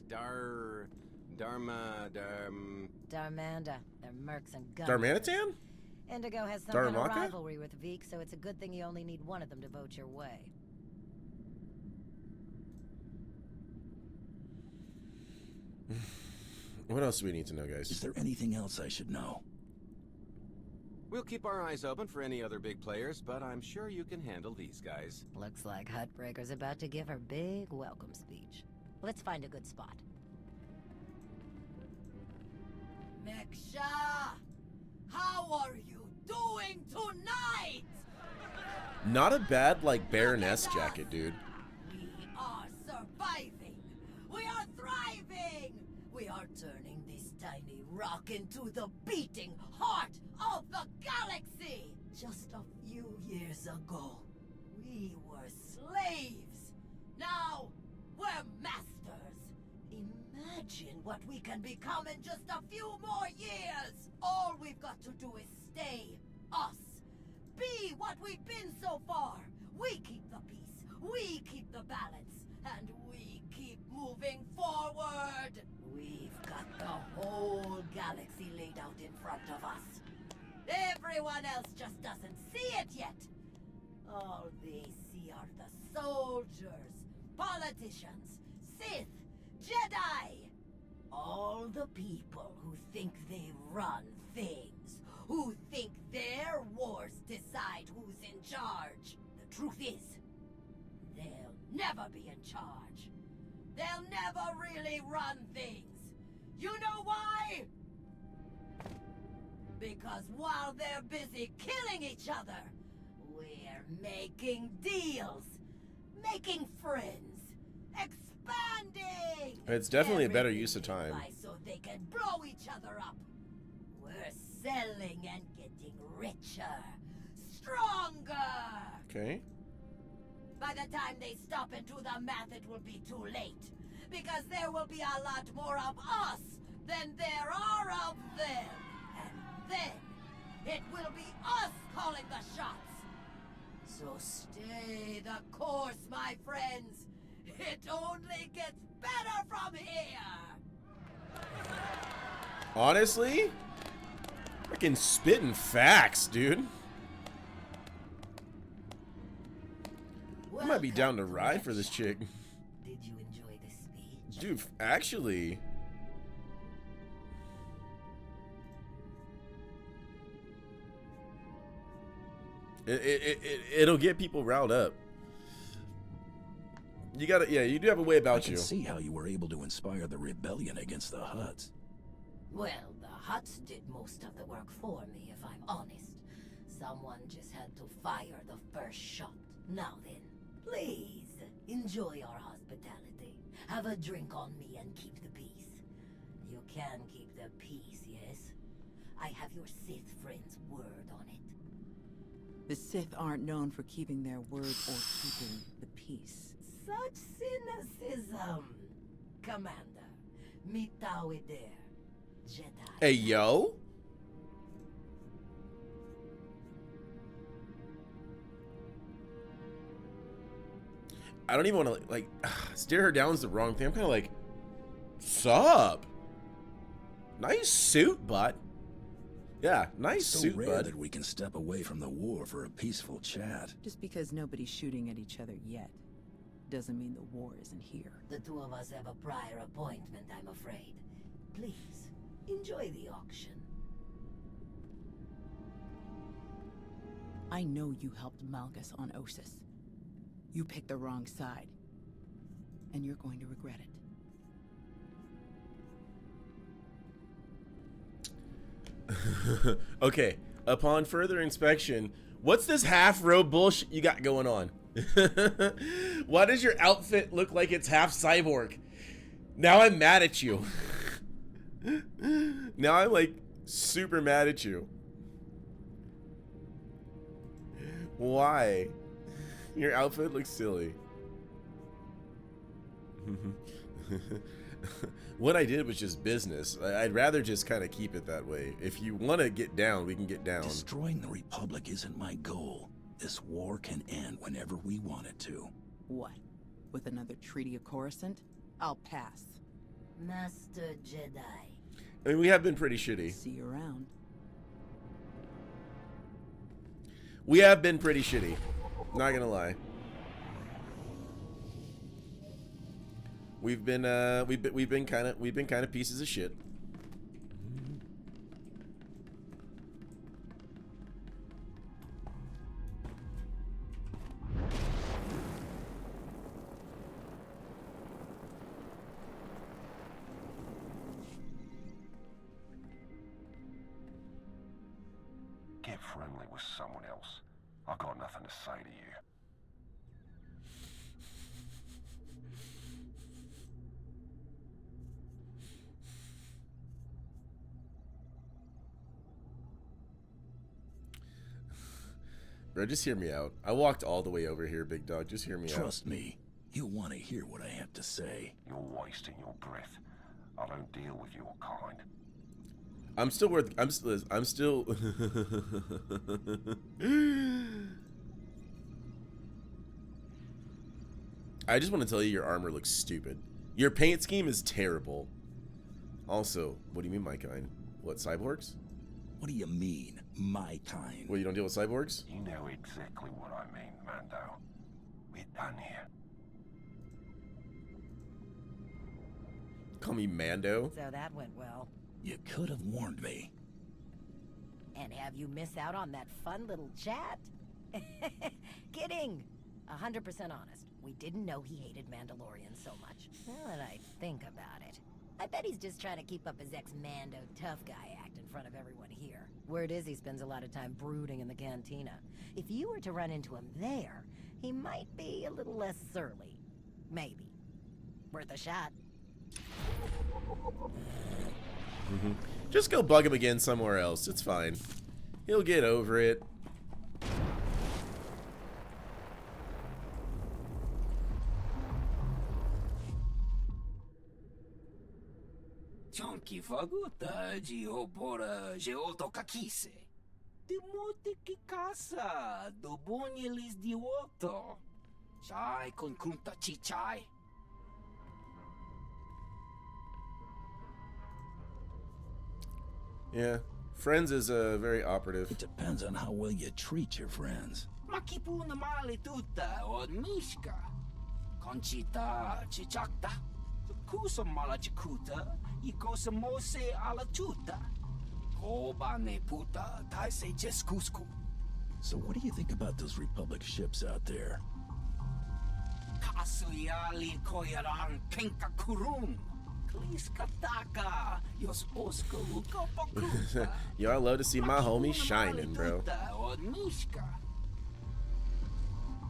S9: Darmanda.
S15: They're mercs and guns.
S1: Darmanitan?
S15: Indigo has some kind of
S1: Darmaka?
S15: rivalry with Veek, so it's a good thing you only need one of them to vote your way.
S1: What else do we need to know, guys?
S13: Is there anything else I should know?
S9: We'll keep our eyes open for any other big players, but I'm sure you can handle these guys.
S15: Looks like Huttbreaker's about to give her big welcome speech. Let's find a good spot.
S16: Megsha! How are you doing tonight?
S1: Not a bad, like, Baroness jacket, dude.
S16: We are surviving. We are thriving. We are turning this tiny rock into the beating heart of the galaxy. Just a few years ago, we were slaves. Now, we're masters. Imagine what we can become in just a few more years. All we've got to do is stay us. Be what we've been so far. We keep the peace. We keep the balance. And we keep moving forward. We've got the whole galaxy laid out in front of us. Everyone else just doesn't see it yet. All they see are the soldiers, politicians, Sith, Jedi. All the people who think they run things, who think their wars decide who's in charge. The truth is, they'll never be in charge. They'll never really run things. You know why? Because while they're busy killing each other, we're making deals, making friends, expanding.
S1: It's definitely a better use of time.
S16: So they can blow each other up. We're selling and getting richer, stronger.
S1: Okay.
S16: By the time they stop and do the math, it will be too late. Because there will be a lot more of us than there are of them. And then, it will be us calling the shots. So stay the course, my friends. It only gets better from here.
S1: Honestly? Freaking spitting facts, dude. I might be down to ride for this chick.
S16: Did you enjoy this speech?
S1: Dude, actually... It'll get people riled up. You gotta, yeah, you do have a way about you.
S13: I can see how you were able to inspire the rebellion against the Hutts.
S16: Well, the Hutts did most of the work for me, if I'm honest. Someone just had to fire the first shot. Now then, please, enjoy our hospitality. Have a drink on me and keep the peace. You can keep the peace, yes? I have your Sith friend's word on it.
S2: The Sith aren't known for keeping their word or keeping the peace.
S16: Such cynicism. Commander, Mitawi there. Jedi.
S1: Hey, yo. I don't even want to, like, stare her down is the wrong thing. I'm kind of like, sup? Nice suit, bud. Yeah, nice suit,
S13: rare
S1: bud.
S13: that we can step away from the war for a peaceful chat.
S2: Just because nobody's shooting at each other yet doesn't mean the war isn't here.
S16: The two of us have a prior appointment, I'm afraid. Please, enjoy the auction.
S2: I know you helped Malgus on Ossus. You picked the wrong side. And you're going to regret
S1: it. Okay, upon further inspection, what's this half-robe bullshit you got going on? Why does your outfit look like it's half cyborg? Now I'm mad at you. Now I'm like super mad at you. Why? Your outfit looks silly. What I did was just business. I'd rather just kind of keep it that way. If you want to get down, we can get down.
S13: Destroying the Republic isn't my goal. This war can end whenever we want it to.
S2: What? With another Treaty of Coruscant? I'll pass.
S16: Master Jedi.
S1: I mean, we have been pretty shitty.
S2: See you around.
S1: We have been pretty shitty. Not gonna lie. We've been kind of pieces of shit.
S17: Get friendly with someone else. I've got nothing to say to you.
S1: Bro, just hear me out. I walked all the way over here, big dog. Just hear me out.
S13: Trust me. You want to hear what I have to say.
S17: You're wasting your breath. I don't deal with your kind.
S1: I'm still worth. I'm still. I just want to tell you, your armor looks stupid. Your paint scheme is terrible. Also, what do you mean, my kind? What, cyborgs?
S13: What do you mean, my kind?
S1: Well, you don't deal with cyborgs?
S17: You know exactly what I mean, Mando. We're done here.
S1: Call me Mando.
S15: So that went well.
S13: You could have warned me.
S15: And have you missed out on that fun little chat? Kidding! 100% honest. We didn't know he hated Mandalorians so much. Now that I think about it, I bet he's just trying to keep up his ex-Mando tough guy act in front of everyone here. Word is he spends a lot of time brooding in the cantina. If you were to run into him there, he might be a little less surly. Maybe. Worth a shot.
S1: Just go bug him again somewhere else. It's fine. He'll get over it.
S18: Chonky faguta geopora geotokakise. De mote que casa do bonyelis di woto. Chai con kunta chichai.
S1: Yeah. Friends is very operative.
S13: It depends on how well you treat your friends.
S18: Makipuna male tuta o mishka. Conchita chichakta. Kusa mala chikuta. Ikosa mose ala tuta. Kobane puta taise jeskusku.
S13: So what do you think about those Republic ships out there?
S18: Kasuyali koyaran kenka kurun. Kliskataka. Yos osko ukopakuta.
S1: Yo, I love to see my homie shining, bro.
S18: Mishka.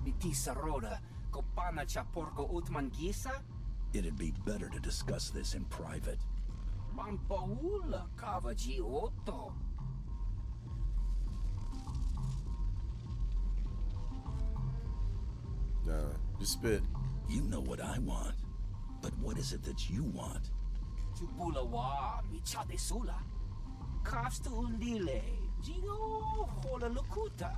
S18: Mitisa roda. Kopana chaporko utman gisa.
S13: It'd be better to discuss this in private.
S18: Mampaula kavaji otto.
S1: Nah, just spit.
S13: You know what I want. But what is it that you want?
S18: Chupula wa michade sula. Kafsta undile. Jino hola lukuta.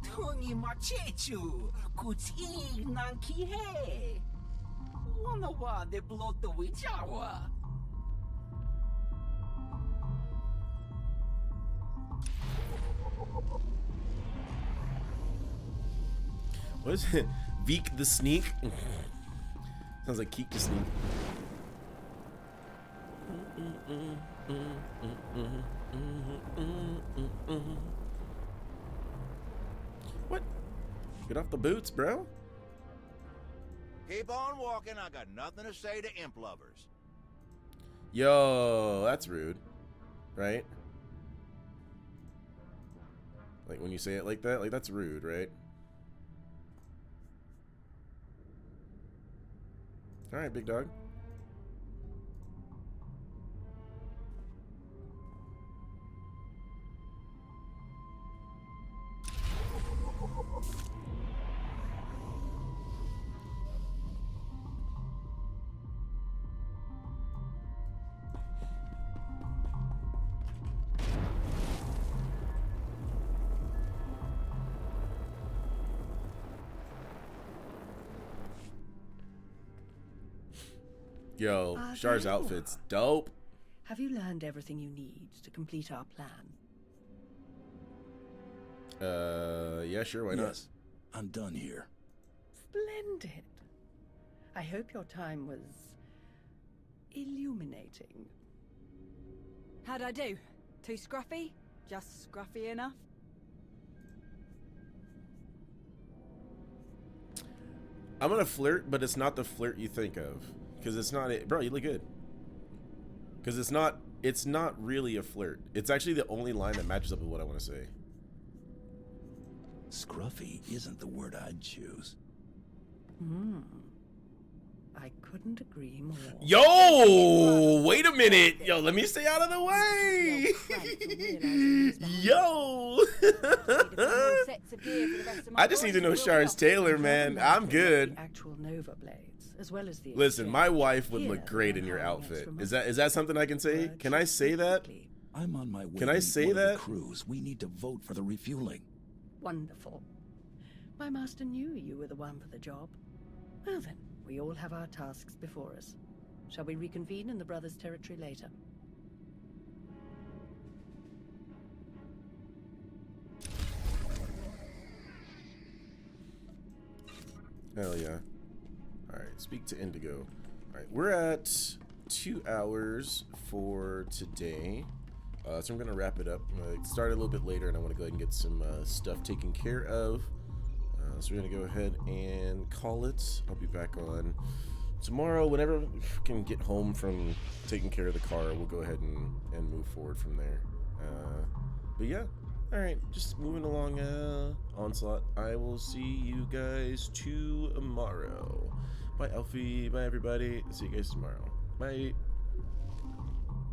S18: Tungi machechu. Kuti nankihe. Wana wa de bloto wijawa.
S1: What is it? Veek the Sneak? Sounds like Keek the Sneak. What? Get off the boots, bro.
S19: Keep on walking. I got nothing to say to imp lovers.
S1: Yo, that's rude. Right? Like when you say it like that, like that's rude, right? All right, big dog. Yo, Char's outfit's dope.
S11: Have you learned everything you need to complete our plan?
S1: Yeah, sure, why not?
S13: Yes, I'm done here.
S11: Splendid. I hope your time was illuminating.
S2: How'd I do? Too scruffy? Just scruffy enough?
S1: I'm gonna flirt, but it's not the flirt you think of. Because it's not it. Bro, you look good. Because it's not really a flirt. It's actually the only line that matches up with what I want to say.
S13: Scruffy isn't the word I'd choose.
S11: I couldn't agree more.
S1: Yo, wait a minute. Yo, let me stay out of the way. Yo. I just need to know Char's Taylor, man. I'm good.
S11: Actual Nova blades, as well as the
S1: Listen, my wife would look great in your outfit. Is that something I can say? Can I say that?
S13: I'm on my way.
S1: Can I say that?
S13: Crews, we need to vote for the refueling.
S11: Wonderful. My master knew you were the one for the job. Well then, we all have our tasks before us. Shall we reconvene in the Brothers' territory later?
S1: Hell yeah. Alright, speak to Indigo. Alright, we're at 2 hours for today. So I'm going to wrap it up. I started a little bit later, and I want to go ahead and get some stuff taken care of. So we're going to go ahead and call it. I'll be back on tomorrow. Whenever we can get home from taking care of the car, we'll go ahead and move forward from there. But yeah. Alright, just moving along, Onslaught. I will see you guys tomorrow. Bye, Elfie. Bye, everybody. See you guys tomorrow. Bye.